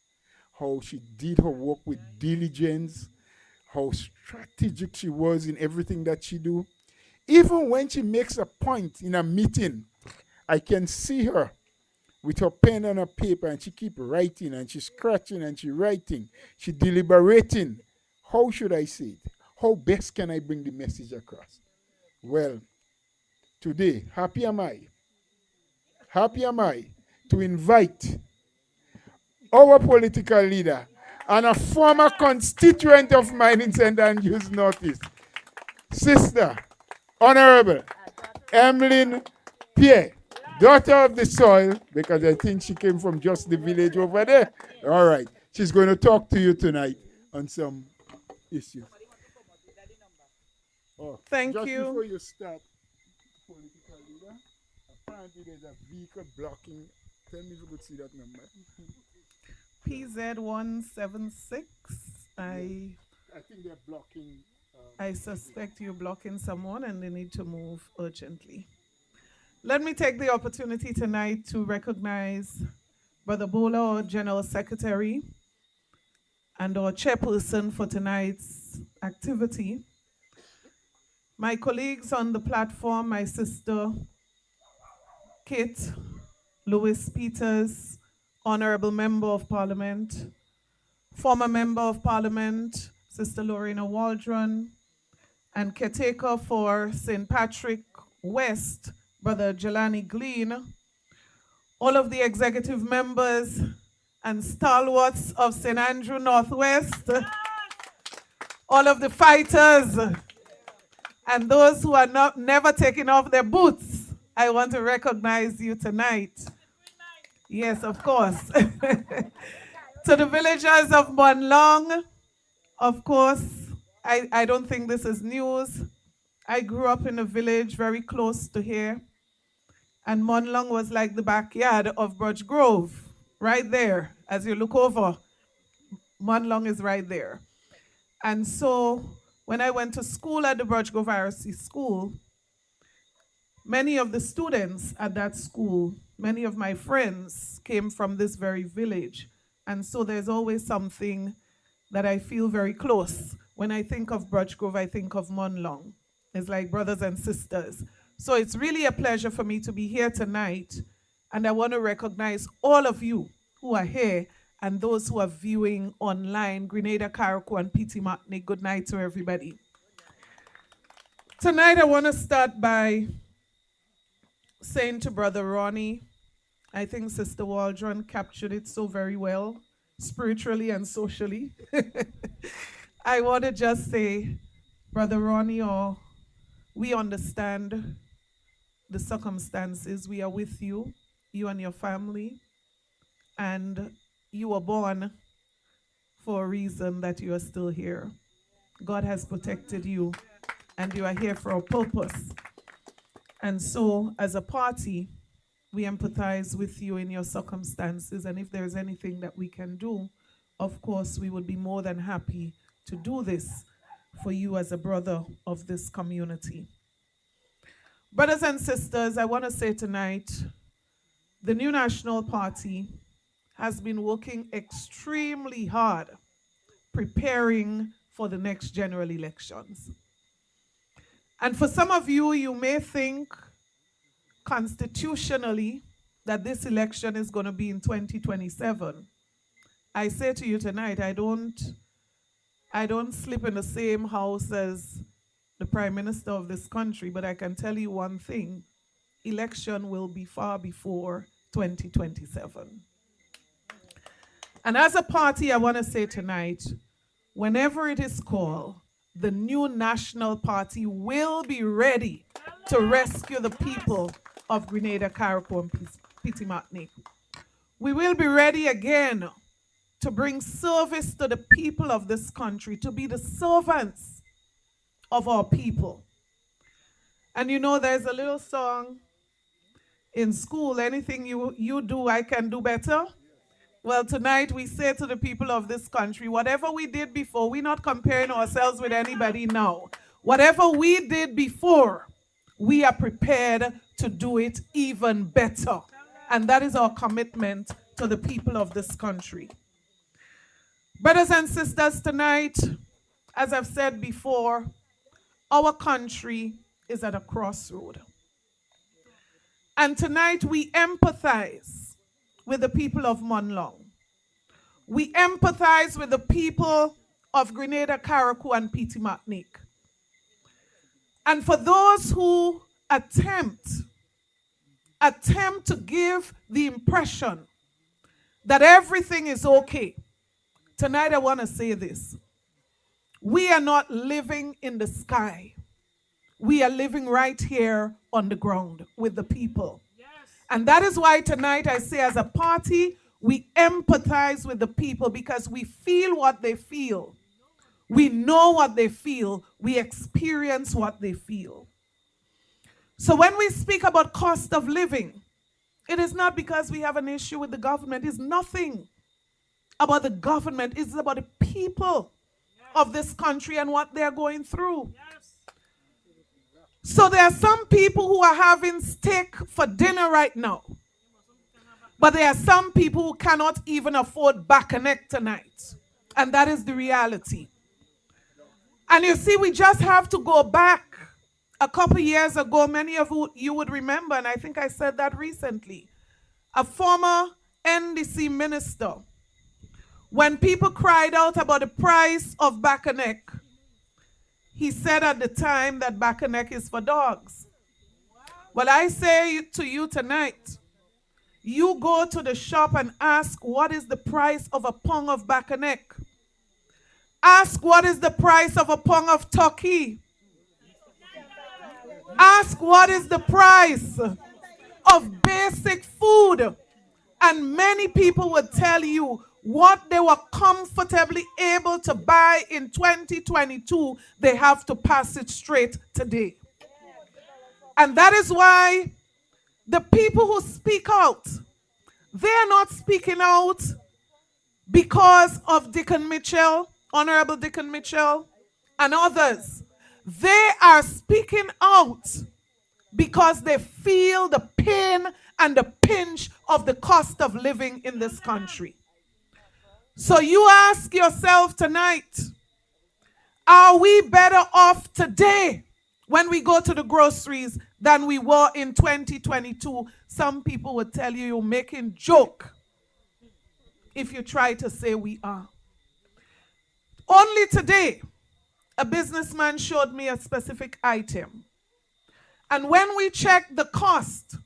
how she did her work with diligence, how strategic she was in everything that she do. Even when she makes a point in a meeting, I can see her with her pen and her paper, and she keep writing, and she's scratching, and she's writing. She's deliberating. How should I say it? How best can I bring the message across? Well, today, happy am I to invite our political leader and a former constituent of mine in St. Andrews Northeast, Sister Honorable Emmeline Pierre, daughter of the soil, because I think she came from just the village over there. All right. She's going to talk to you tonight on some issues. Oh, Thank just you. Before you start, political leader, apparently there's a vehicle blocking. Tell me if you could see that number. PZ176. I think they're blocking. I suspect you're blocking someone and they need to move urgently. Let me take the opportunity tonight to recognize Brother Bola, our General Secretary, and our chairperson for tonight's activity. My colleagues on the platform, my sister Kate Lewis Peters, Honorable Member of Parliament, former Member of Parliament, Sister Lorena Waldron, and caretaker for St. Patrick West, Brother Jelani Glean, all of the executive members and stalwarts of St. Andrew Northwest, all of the fighters, and those who are never taking off their boots. I want to recognize you tonight. Yes, of course. To the villagers of Morne Longue, of course, I don't think this is news. I grew up in a village very close to here, and Morne Longue was like the backyard of Birch Grove, right there. As you look over, Morne Longue is right there. And so when I went to school at the Birch Grove IRC school, many of the students at that school, many of my friends came from this very village. And so there's always something that I feel very close. When I think of Birch Grove, I think of Morne Longue. It's like brothers and sisters. So it's really a pleasure for me to be here tonight. And I want to recognize all of you who are here and those who are viewing online, Grenada, Carriacou, and Petit Martinique. Good night to everybody. Tonight I want to start by saying to Brother Ronnie, I think Sister Waldron captured it so very well, spiritually and socially. I want to just say, Brother Ronnie, we understand the circumstances. We are with you, you and your family, and you were born for a reason that you are still here. God has protected you, and you are here for a purpose. And so, as a party, we empathize with you in your circumstances, and if there's anything that we can do, of course, we would be more than happy to do this for you as a brother of this community. Brothers and sisters, I want to say tonight, the New National Party has been working extremely hard preparing for the next general elections. And for some of you, you may think constitutionally that this election is going to be in 2027. I say to you tonight, I don't sleep in the same house as the Prime Minister of this country, but I can tell you one thing, election will be far before 2027. And as a party, I want to say tonight, whenever it is called, the New National Party will be ready to rescue the people of Grenada, Carriacou, and Petite Martinique. We will be ready again to bring service to the people of this country, to be the servants of our people. And you know, there's a little song in school, anything you do, I can do better. Well, tonight we say to the people of this country, whatever we did before, we're not comparing ourselves with anybody now. Whatever we did before, we are prepared to do it even better. And that is our commitment to the people of this country. Brothers and sisters, tonight, as I've said before, our country is at a crossroad. And tonight we empathize with the people of Morne Longue. We empathize with the people of Grenada, Carriacou, and Petite Martinique. And for those who attempt to give the impression that everything is okay, tonight I want to say this. We are not living in the sky. We are living right here on the ground with the people. And that is why tonight I say, as a party, we empathize with the people because we feel what they feel. We know what they feel. We experience what they feel. So when we speak about cost of living, it is not because we have an issue with the government. It's nothing about the government. It's about the people of this country and what they're going through. So there are some people who are having steak for dinner right now. But there are some people who cannot even afford baconet tonight. And that is the reality. And you see, we just have to go back. A couple years ago, many of you would remember, and I think I said that recently, a former NDC minister, when people cried out about the price of baconet, he said at the time that baconet is for dogs. Well, I say to you tonight, you go to the shop and ask what is the price of a pound of baconet. Ask what is the price of a pound of turkey. Ask what is the price of basic food. And many people would tell you what they were comfortably able to buy in 2022, they have to pass it straight today. And that is why the people who speak out, they are not speaking out because of Dickon Mitchell, Honorable Dickon Mitchell, and others. They are speaking out because they feel the pain and the pinch of the cost of living in this country. So you ask yourself tonight, are we better off today when we go to the groceries than we were in 2022? Some people would tell you you're making joke if you try to say we are. Only today, a businessman showed me a specific item. And when we checked the cost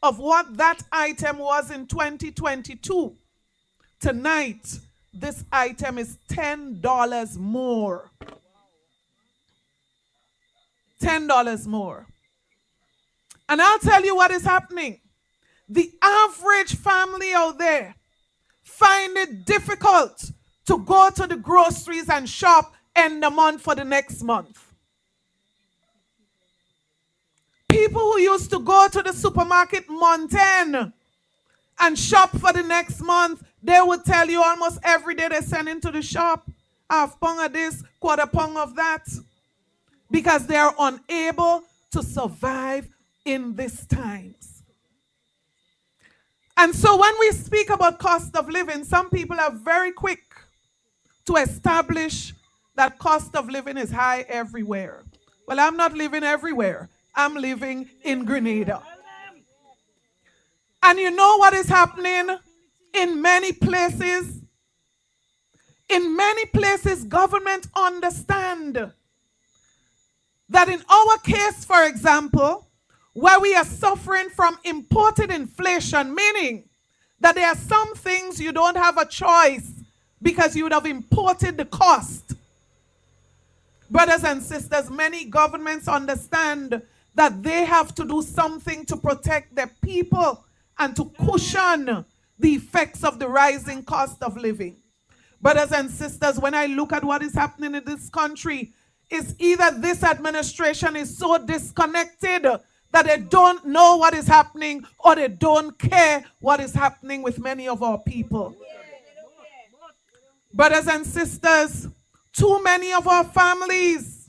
of what that item was in 2022, tonight, this item is $10 more $10 more. And I'll tell you what is happening. The average family out there find it difficult to go to the groceries and shop end the month for the next month. People who used to go to the supermarket month end and shop for the next month, they would tell you almost every day they send into the shop, half pound of this, quarter pound of that, because they are unable to survive in these times. And so when we speak about cost of living, some people are very quick to establish that cost of living is high everywhere. Well, I'm not living everywhere. I'm living in Grenada. And you know what is happening in many places? In many places, government understand that in our case, for example, where we are suffering from imported inflation, meaning that there are some things you don't have a choice because you would have imported the cost. Brothers and sisters, many governments understand that they have to do something to protect their people and to cushion the effects of the rising cost of living. Brothers and sisters, when I look at what is happening in this country, it's either this administration is so disconnected that they don't know what is happening or they don't care what is happening with many of our people. Brothers and sisters, too many of our families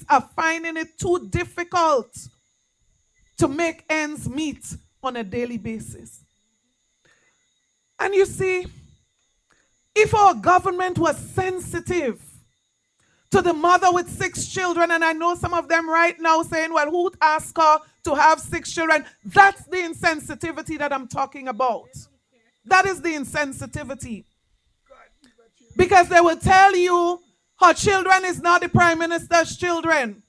are finding it too difficult to make ends meet on a daily basis. And you see, if our government was sensitive to the mother with 6 children, and I know some of them right now saying, well, who'd ask her to have 6 children? That's the insensitivity that I'm talking about. That is the insensitivity. Because they will tell you her children is not the prime minister's children.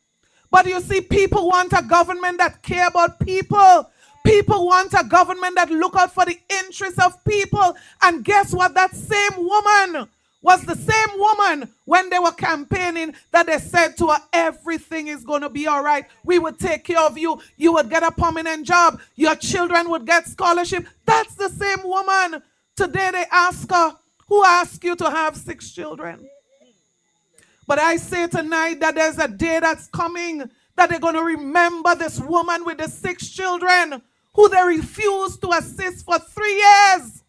But you see, people want a government that care about people. People want a government that look out for the interests of people. And guess what? That same woman was the same woman when they were campaigning that they said to her, everything is going to be all right. We would take care of you. You would get a permanent job. Your children would get scholarship. That's the same woman. Today they ask her, who asked you to have 6 children? But I say tonight that there's a day that's coming that they're going to remember this woman with the 6 children who they refused to assist for 3 years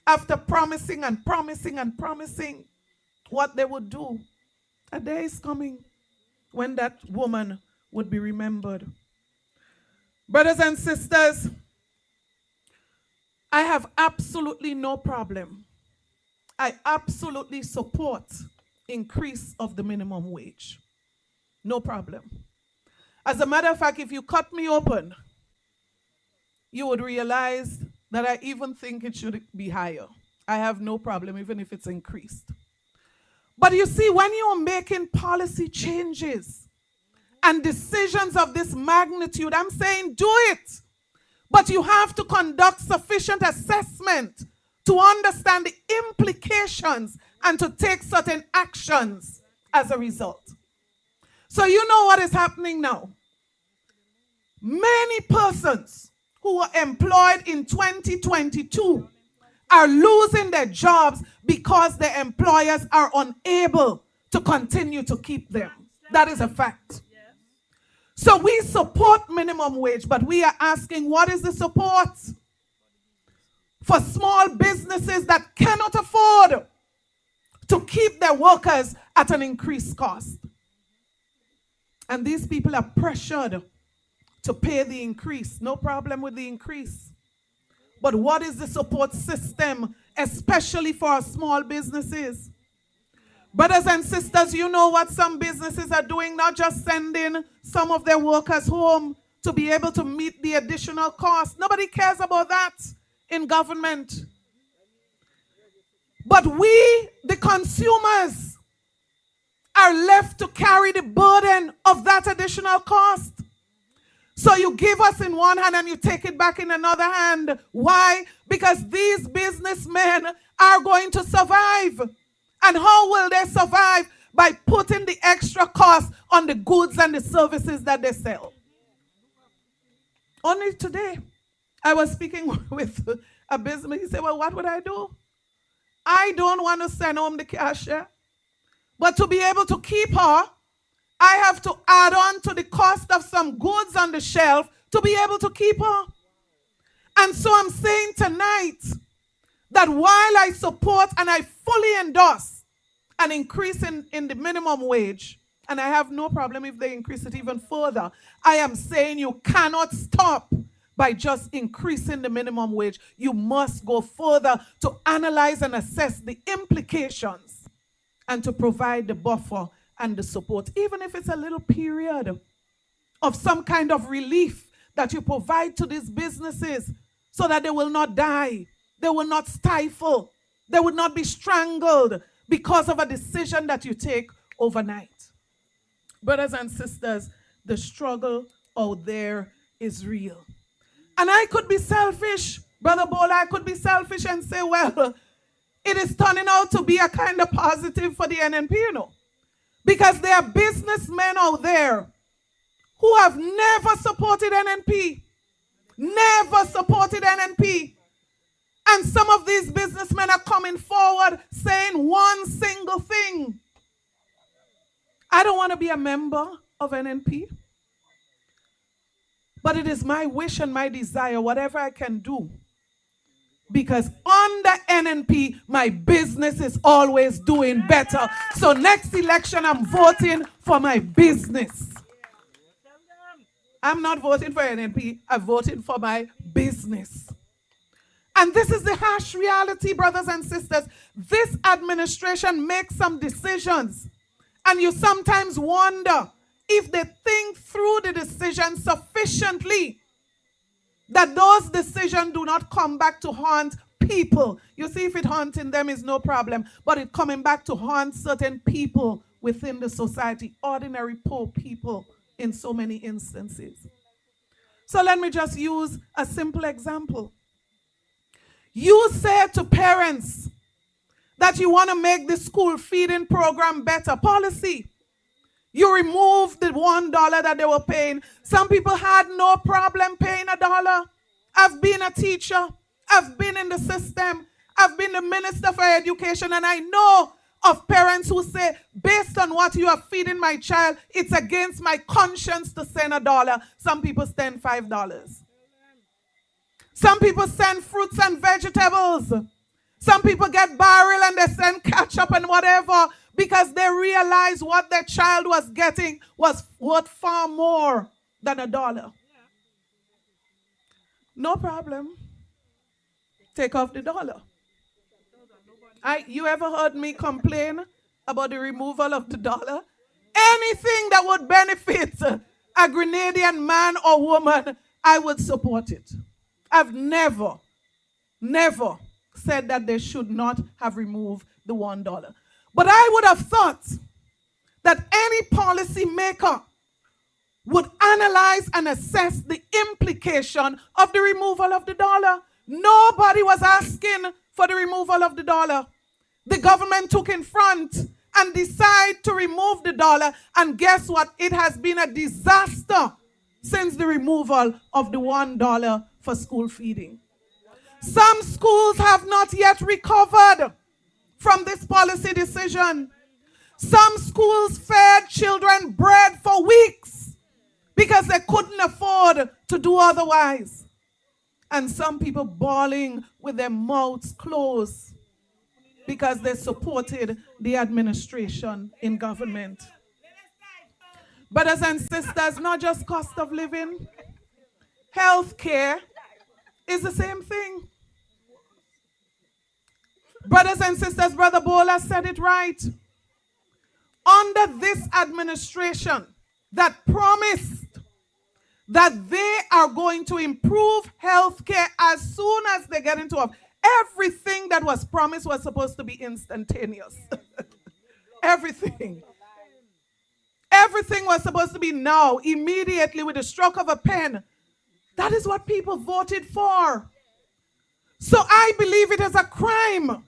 after promising and promising and promising what they would do. A day is coming when that woman would be remembered. Brothers and sisters, I have absolutely no problem. I absolutely support increase of the minimum wage. No problem. As a matter of fact, if you cut me open, you would realize that I even think it should be higher. I have no problem even if it's increased. But you see, when you're making policy changes and decisions of this magnitude, I'm saying do it. But you have to conduct sufficient assessment to understand the implications and to take certain actions as a result. So you know what is happening now. Many persons who were employed in 2022 are losing their jobs because their employers are unable to continue to keep them. That is a fact. So we support minimum wage, but we are asking, what is the support for small businesses that cannot afford to keep their workers at an increased cost? And these people are pressured to pay the increase. No problem with the increase. But what is the support system, especially for our small businesses? Brothers and sisters, you know what some businesses are doing, not just sending some of their workers home to be able to meet the additional cost. Nobody cares about that in government. But we, the consumers, are left to carry the burden of that additional cost. So you give us in one hand and you take it back in another hand. Why? Because these businessmen are going to survive. And how will they survive? by putting the extra cost on the goods and the services that they sell. Only today, I was speaking with a businessman. He said, well, what would I do? I don't want to send home the cashier, but to be able to keep her, I have to add on to the cost of some goods on the shelf to be able to keep her. And so I'm saying tonight that while I support and I fully endorse an increase in the minimum wage, and I have no problem if they increase it even further, I am saying you cannot stop by just increasing the minimum wage. You must go further to analyze and assess the implications and to provide the buffer and the support, even if it's a little period of some kind of relief that you provide to these businesses so that they will not die, they will not stifle, they will not be strangled because of a decision that you take overnight. Brothers and sisters, the struggle out there is real. And I could be selfish, Brother Bola, I could be selfish and say, well, it is turning out to be a kind of positive for the NNP, you know. Because there are businessmen out there who have never supported NNP. Never supported NNP. And some of these businessmen are coming forward saying one single thing. I don't want to be a member of NNP. But it is my wish and my desire, whatever I can do. Because under NNP, my business is always doing better. So next election, I'm voting for my business. I'm not voting for NNP, I'm voting for my business. And this is the harsh reality, brothers and sisters. This administration makes some decisions, and you sometimes wonder if they think through the decision sufficiently that those decisions do not come back to haunt people. You see, if it haunting them is no problem, but it coming back to haunt certain people within the society, ordinary poor people in so many instances. So let me just use a simple example. You say to parents that you want to make the school feeding program better. Policy. You remove the $1 that they were paying. Some people had no problem paying $1. I've been a teacher. I've been in the system. I've been the minister for education, and I know of parents who say, based on what you are feeding my child, it's against my conscience to send $1. Some people send $5. Some people send fruits and vegetables. Some people get barrel and they send ketchup and whatever, because they realize what their child was getting was worth far more than $1. No problem. Take off the $1. You ever heard me complain about the removal of the $1? Anything that would benefit a Grenadian man or woman, I would support it. I've never said that they should not have removed the $1. But I would have thought that any policy maker would analyze and assess the implication of the removal of the $1. Nobody was asking for the removal of the $1. The government took in front and decided to remove the $1, and guess what? It has been a disaster since the removal of the $1 for school feeding. Some schools have not yet recovered from this policy decision. Some schools fed children bread for weeks because they couldn't afford to do otherwise. And some people bawling with their mouths closed because they supported the administration in government. Brothers and sisters, not just cost of living, health care is the same thing. Brothers and sisters, Brother Bola said it right. Under this administration that promised that they are going to improve health care as soon as they get into office, everything that was promised was supposed to be instantaneous. Everything. Everything was supposed to be now, immediately, with a stroke of a pen. That is what people voted for. So I believe it is a crime,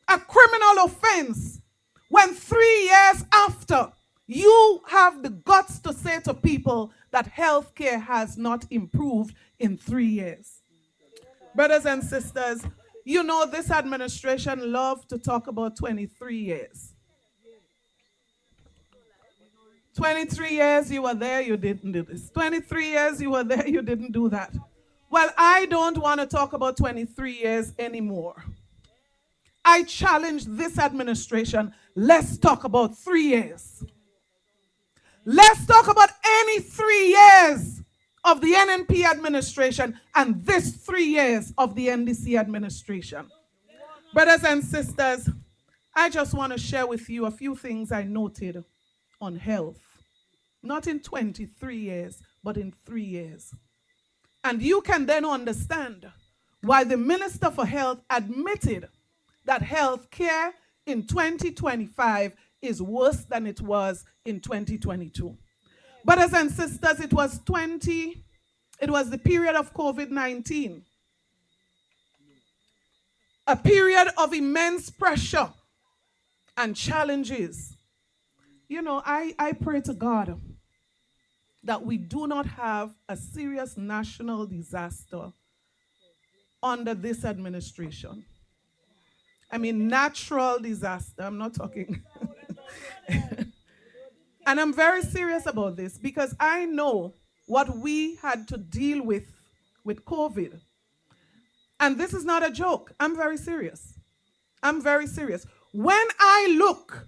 a criminal offense, When 3 years after, you have the guts to say to people that healthcare has not improved in 3 years. Brothers and sisters, you know this administration loves to talk about 23 years. 23 years you were there, you didn't do this. 23 years you were there, you didn't do that. Well, I don't want to talk about 23 years anymore. I challenge this administration. Let's talk about 3 years. Let's talk about any 3 years of the NNP administration and this 3 years of the NDC administration. Brothers and sisters, I just want to share with you a few things I noted on health. Not in 23 years, but in 3 years. And you can then understand why the Minister for Health admitted that health care in 2025 is worse than it was in 2022. Brothers and sisters, it was the period of COVID-19. A period of immense pressure and challenges. You know, I pray to God that we do not have a serious national disaster under this administration. I mean, natural disaster, I'm not talking. And I'm very serious about this because I know what we had to deal with COVID. And this is not a joke. I'm very serious. I'm very serious. When I look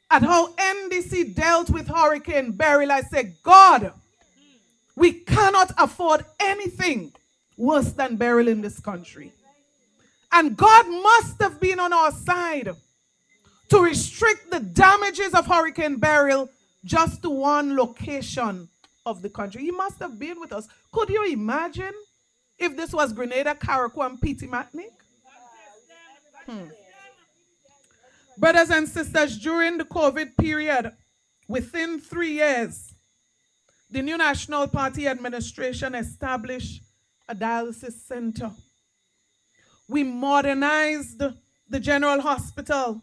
at how NDC dealt with Hurricane Beryl, I say, God, we cannot afford anything worse than Beryl in this country. And God must have been on our side to restrict the damages of Hurricane Beryl just to one location of the country. He must have been with us. Could you imagine if this was Grenada, Carriacou, and Petit Matnik? Brothers and sisters, during the COVID period, within 3 years, the new National Party administration established a dialysis center. We modernized the General Hospital,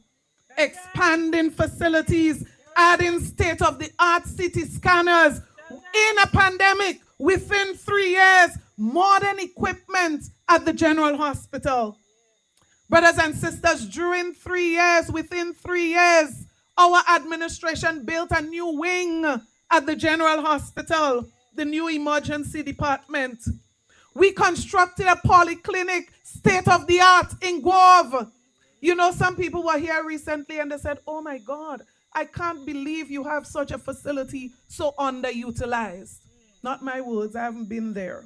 expanding facilities, adding state-of-the-art CT scanners. In a pandemic, within 3 years, modern equipment at the General Hospital. Brothers and sisters, during 3 years, within 3 years, our administration built a new wing at the General Hospital, the new emergency department. We constructed a polyclinic, state-of-the-art in Guave. You know, some people were here recently and they said, oh my God, I can't believe you have such a facility so underutilized. Not my words, I haven't been there.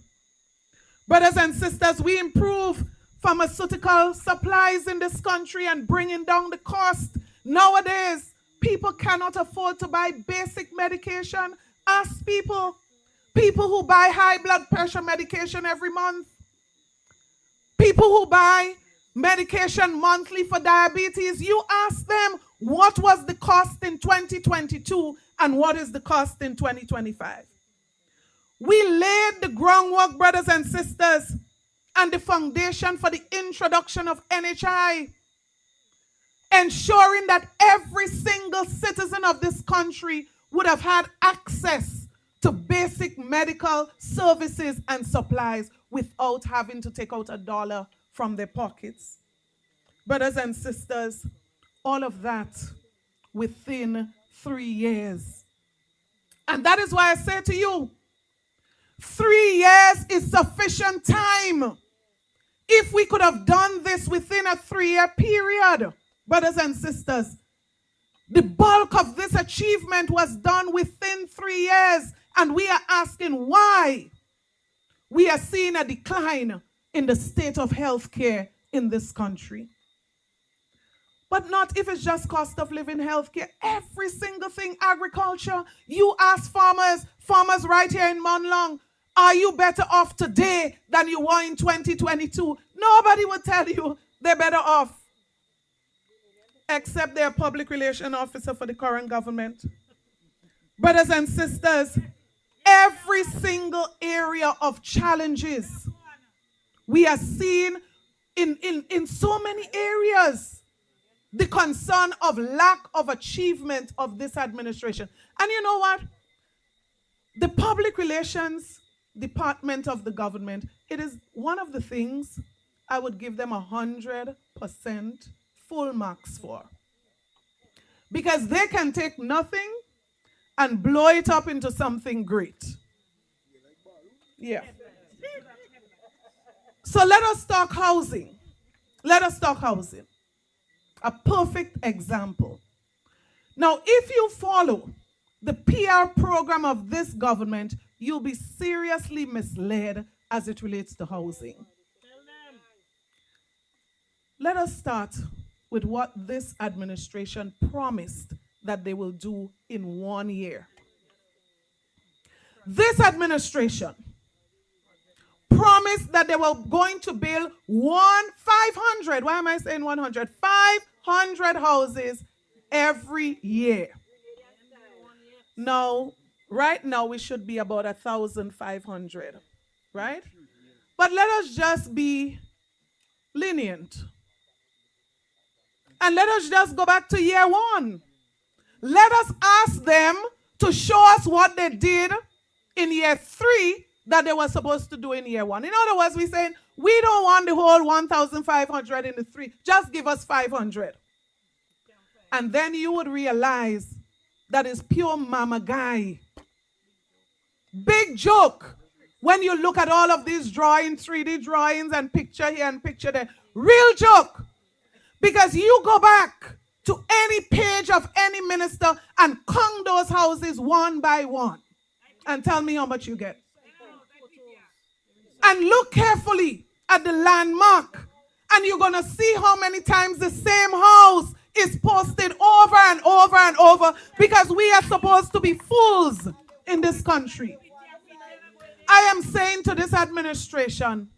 Brothers and sisters, we improve pharmaceutical supplies in this country and bringing down the cost. Nowadays, people cannot afford to buy basic medication. Ask people who buy high blood pressure medication every month, people who buy medication monthly for diabetes, you ask them what was the cost in 2022 and what is the cost in 2025. We laid the groundwork, brothers and sisters, and the foundation for the introduction of NHI, ensuring that every single citizen of this country would have had access to basic medical services and supplies without having to take out $1 from their pockets. Brothers and sisters, all of that within 3 years. And that is why I say to you, 3 years is sufficient time. If we could have done this within a 3-year period, brothers and sisters, the bulk of this achievement was done within 3 years, and we are asking why we are seeing a decline in the state of healthcare in this country. But not if it's just cost of living healthcare. Every single thing, agriculture, you ask farmers right here in Morne Longue, are you better off today than you were in 2022? Nobody will tell you they're better off, except they're a public relation officer for the current government. Brothers and sisters, every single area of challenges we are seeing in so many areas. the concern of lack of achievement of this administration. And you know what? The public relations department of the government, it is one of the things I would give them 100% full marks for. Because they can take nothing and blow it up into something great. Yeah. So let us talk housing. Let us talk housing. A perfect example. Now, if you follow the PR program of this government, you'll be seriously misled as it relates to housing. Let us start with what this administration promised that they will do in 1 year. This administration promised that they were going to build 500, why am I saying 100? 500 houses every year. Now, right now we should be about 1,500, right? But let us just be lenient. And let us just go back to year 1. Let us ask them to show us what they did in year 3 that they were supposed to do in year 1. In other words, we're saying, we don't want the whole 1,500 in the 3. Just give us 500. And then you would realize that is pure mama guy. Big joke. When you look at all of these drawings, 3D drawings and picture here and picture there. Real joke. Because you go back to any page of any minister and count those houses one by one and tell me how much you get. And look carefully at the landmark and you're going to see how many times the same house is posted over and over and over because we are supposed to be fools in this country. I am saying to this administration,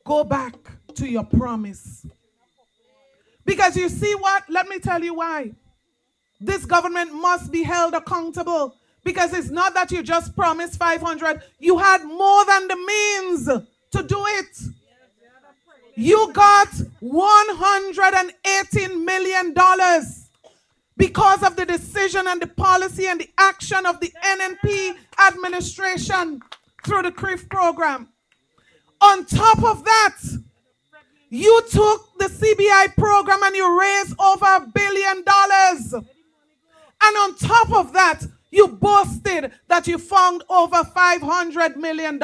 go back to your promise. Because you see what? Let me tell you why. This government must be held accountable. Because it's not that you just promised 500. You had more than the means to do it. You got $118 million because of the decision and the policy and the action of the NNP administration through the CRIF program. On top of that, you took the CBI program and you raised over $1 billion. And on top of that, you boasted that you found over $500 million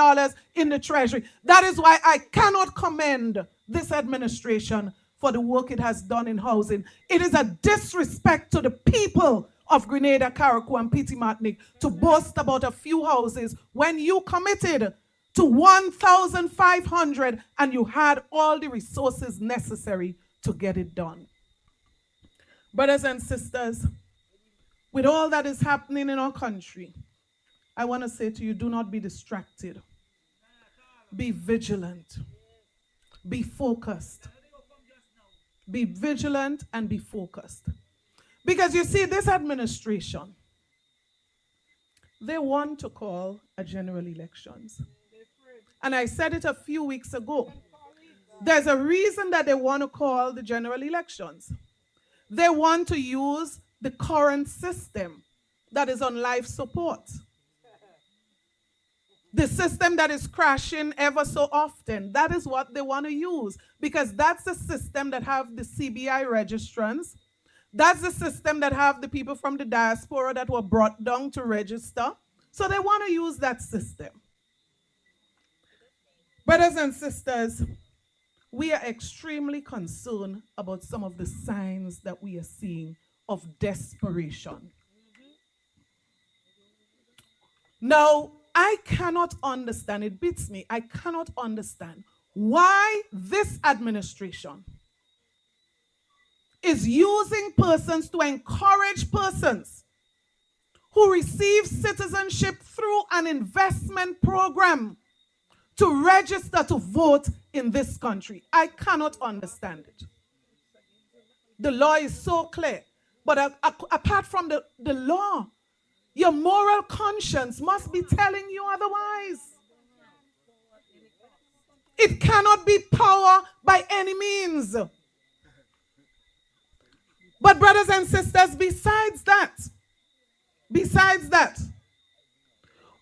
in the treasury. That is why I cannot commend this administration for the work it has done in housing. It is a disrespect to the people of Grenada, Carriacou, and Petit Martinique to boast about a few houses when you committed to 1,500 and you had all the resources necessary to get it done. Brothers and sisters, with all that is happening in our country, I want to say to you, do not be distracted. Be vigilant. Be focused. Be vigilant and be focused. Because you see, this administration, they want to call a general elections. And I said it a few weeks ago. There's a reason that they want to call the general elections. They want to use the current system that is on life support. The system that is crashing ever so often. That is what they want to use. Because that's the system that have the CBI registrants. That's the system that have the people from the diaspora that were brought down to register. So they want to use that system. Brothers and sisters, we are extremely concerned about some of the signs that we are seeing of desperation. Now, I cannot understand, it beats me, I cannot understand why this administration is using persons to encourage persons who receive citizenship through an investment program to register to vote in this country. I cannot understand it. The law is so clear. But apart from the law, your moral conscience must be telling you otherwise. It cannot be power by any means. But brothers and sisters, besides that,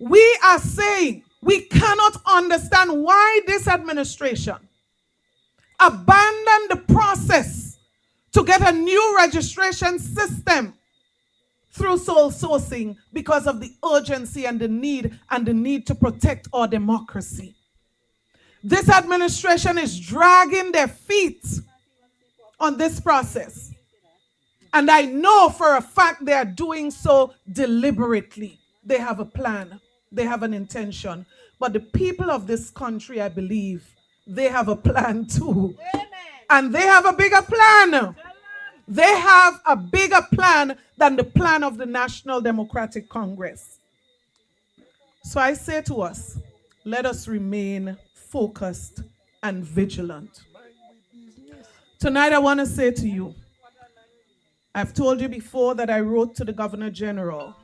we are saying we cannot understand why this administration abandoned the process to get a new registration system through sole sourcing because of the urgency and the need to protect our democracy. This administration is dragging their feet on this process. And I know for a fact they are doing so deliberately. They have a plan. They have an intention. But the people of this country, I believe, they have a plan too. Amen. And they have a bigger plan. They have a bigger plan than the plan of the National Democratic Congress. So I say to us, let us remain focused and vigilant. Tonight I want to say to you, I've told you before that I wrote to the Governor General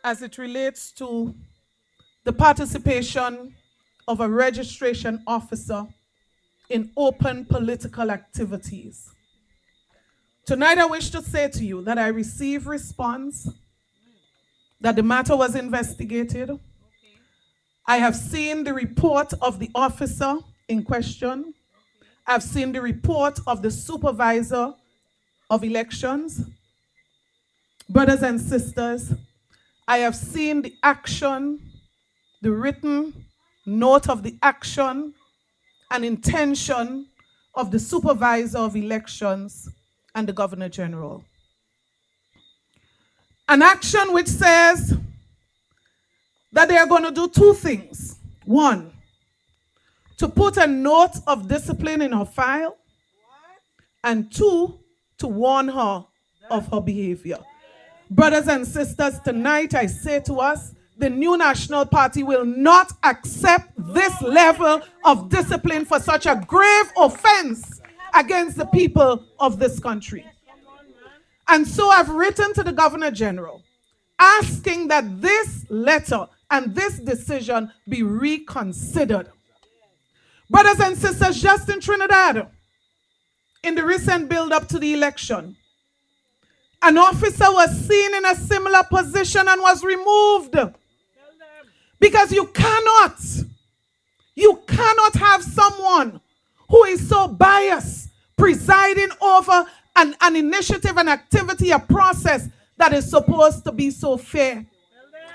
as it relates to the participation of a registration officer in open political activities. Tonight I wish to say to you that I received response, that the matter was investigated. I have seen the report of the officer in question. I've seen the report of the supervisor of elections. Brothers and sisters, I have seen the action, the written note of the action and intention of the supervisor of elections and the Governor General. An action which says that they are going to do two things. One, to put a note of discipline in her file, and two, to warn her of her behavior. Brothers and sisters, tonight I say to us, the new National Party will not accept this level of discipline for such a grave offense against the people of this country. And so I've written to the Governor General asking that this letter and this decision be reconsidered. Brothers and sisters, just in Trinidad, in the recent build-up to the election, an officer was seen in a similar position and was removed. Because you cannot have someone who is so biased presiding over an initiative, an activity, a process that is supposed to be so fair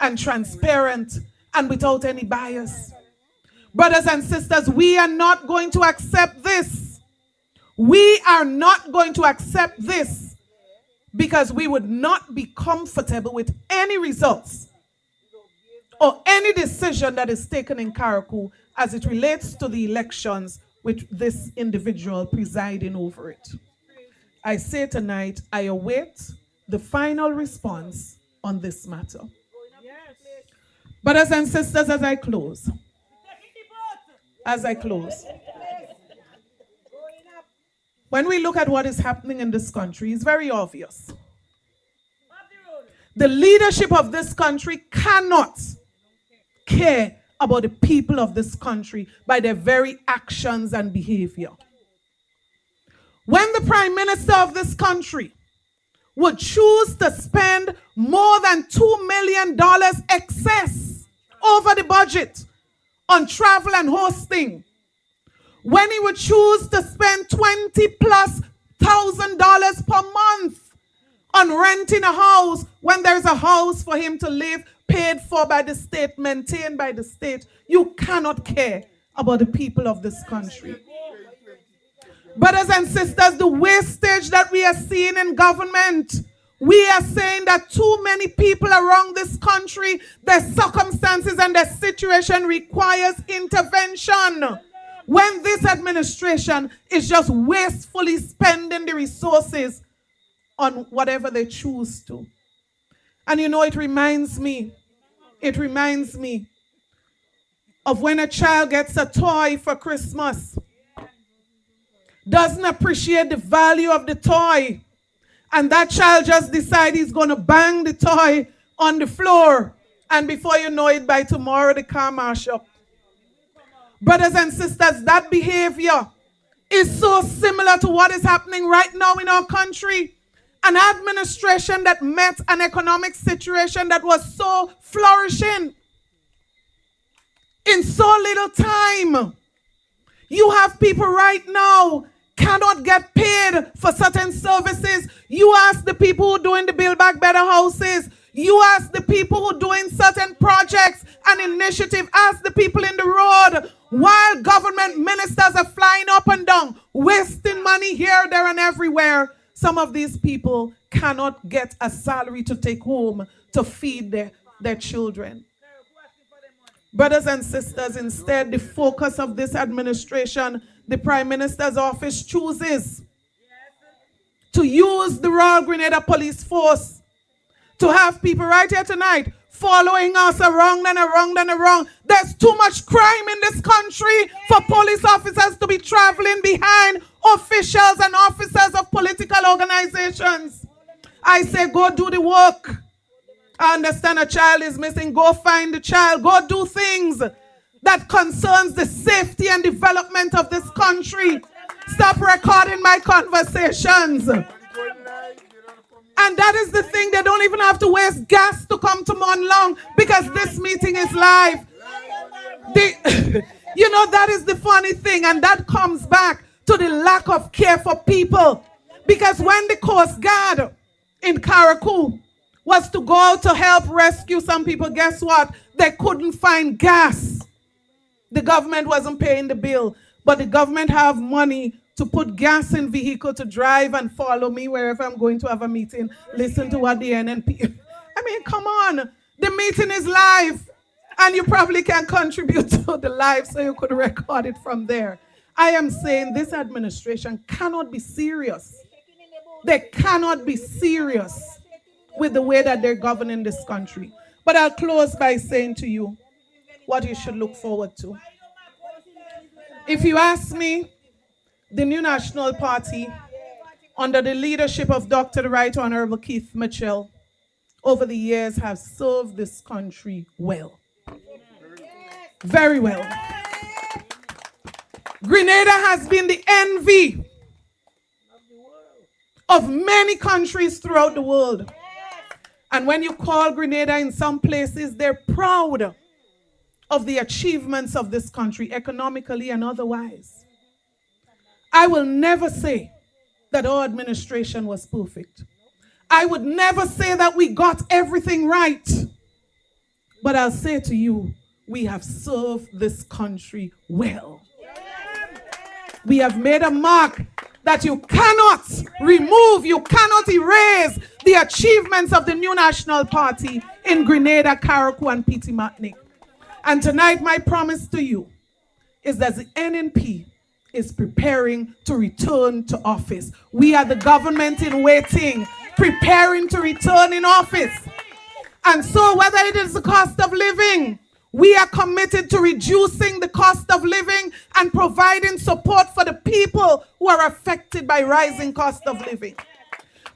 and transparent and without any bias. Brothers and sisters, we are not going to accept this. We are not going to accept this because we would not be comfortable with any results or any decision that is taken in Carriacou as it relates to the elections with this individual presiding over it. I say tonight, I await the final response on this matter. Brothers and sisters, as I close, when we look at what is happening in this country, it's very obvious. The leadership of this country cannot care about the people of this country by their very actions and behavior. When the Prime Minister of this country would choose to spend more than $2 million excess over the budget on travel and hosting, when he would choose to spend $20,000+ per month on renting a house when there's a house for him to live, paid for by the state, maintained by the state, you cannot care about the people of this country. Brothers and sisters, the wastage that we are seeing in government, we are saying that too many people around this country, their circumstances and their situation requires intervention. When this administration is just wastefully spending the resources on whatever they choose to. And you know, it reminds me of when a child gets a toy for Christmas, doesn't appreciate the value of the toy, and that child just decides he's going to bang the toy on the floor, and before you know it, by tomorrow the car mash up. Brothers and sisters, that behavior is so similar to what is happening right now in our country. An administration that met an economic situation that was so flourishing in so little time. You have people right now cannot get paid for certain services. You ask the people who are doing the Build Back Better houses. You ask the people who are doing certain projects and initiative. Ask the people in the road. While government ministers are flying up and down, wasting money here, there, and everywhere, some of these people cannot get a salary to take home to feed their children. Brothers and sisters, instead, the focus of this administration, the Prime Minister's office chooses to use the Royal Grenada Police Force to have people right here tonight following us around and around and around. There's too much crime in this country for police officers to be traveling behind officials and officers of political organizations. I say, go do the work. I understand a child is missing. Go find the child. Go do things that concerns the safety and development of this country. Stop recording my conversations. And that is the thing. They don't even have to waste gas to come to Morne Longue because this meeting is live. You know, that is the funny thing. And that comes back to the lack of care for people. Because when the Coast Guard in Carriacou was to go out to help rescue some people, guess what? They couldn't find gas. The government wasn't paying the bill, but the government have money to put gas in vehicle to drive and follow me wherever I'm going to have a meeting, listen to what the NNP... I mean, come on. The meeting is live, and you probably can contribute to the live so you could record it from there. I am saying this administration cannot be serious. They cannot be serious with the way that they're governing this country. But I'll close by saying to you what you should look forward to. If you ask me, the New National Party, under the leadership of Dr. the Right Honorable Keith Mitchell, over the years have served this country well. Very well. Grenada has been the envy of many countries throughout the world. And when you call Grenada in some places, they're proud of the achievements of this country, economically and otherwise. I will never say that our administration was perfect. I would never say that we got everything right. But I'll say to you, we have served this country well. We have made a mark that you cannot remove, you cannot erase the achievements of the New National Party in Grenada, Carriacou, and Petit Martinique. And tonight, my promise to you is that the NNP is preparing to return to office. We are the government in waiting, preparing to return in office. And so whether it is the cost of living, we are committed to reducing the cost of living and providing support for the people who are affected by rising cost of living.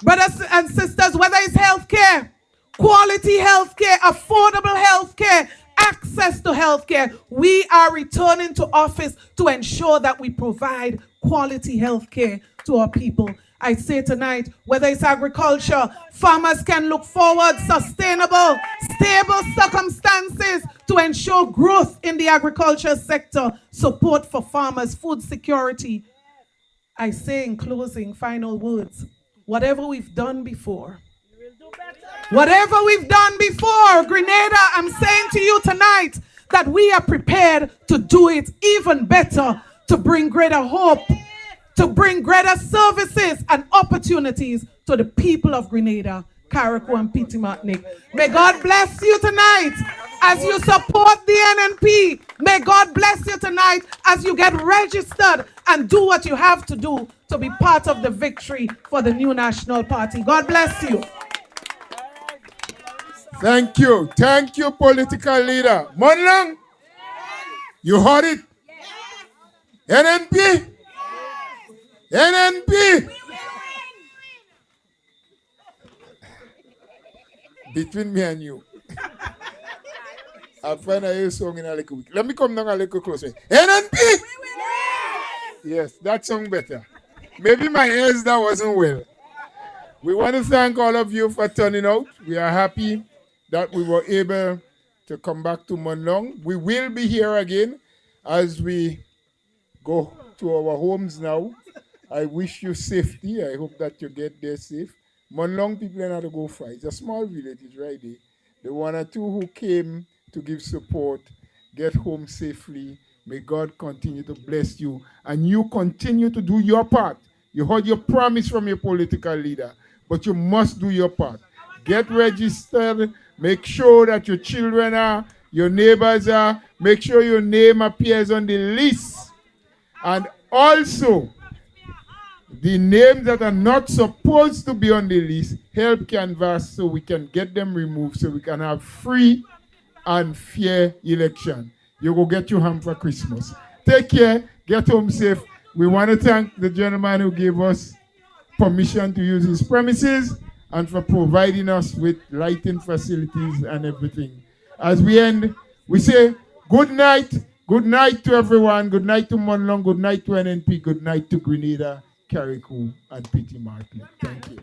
Brothers and sisters, whether it's healthcare, quality healthcare, affordable healthcare, access to healthcare, we are returning to office to ensure that we provide quality healthcare to our people. I say tonight, whether it's agriculture, farmers can look forward, sustainable, stable circumstances to ensure growth in the agriculture sector, support for farmers, food security. I say in closing, final words, whatever we've done before, whatever we've done before, Grenada, I'm saying to you tonight that we are prepared to do it even better, to bring greater hope, to bring greater services and opportunities to the people of Grenada, Carriacou, and Petit Martinique. May God bless you tonight as you support the NNP. May God bless you tonight as you get registered and do what you have to do to be part of the victory for the New National Party. God bless you. Thank you. Thank you, political leader. Morne Longue, you heard it. NNP. NNP. Between me and you. I'll find a song in a little week. Let me come down a little closer. NNP. Yes, that sounds better. Maybe my ears that wasn't well. We want to thank all of you for turning out. We are happy that we were able to come back to Morne Longue. We will be here again as we go to our homes now. I wish you safety. I hope that you get there safe. Morne Longue people are not to go far. It's a small village, it's right there. The one or two who came to give support, get home safely. May God continue to bless you. And you continue to do your part. You heard your promise from your political leader, but you must do your part. Get registered. Make sure that your children are, your neighbors are. Make sure your name appears on the list. And also, the names that are not supposed to be on the list, help canvass so we can get them removed so we can have free and fair election. You go get your ham for Christmas. Take care. Get home safe. We want to thank the gentleman who gave us permission to use his premises and for providing us with lighting facilities and everything. As we end, we say good night. Good night to everyone. Good night to Morne Longue. Good night to NNP. Good night to Grenada, Carriacou, and Petit Martin. Thank you.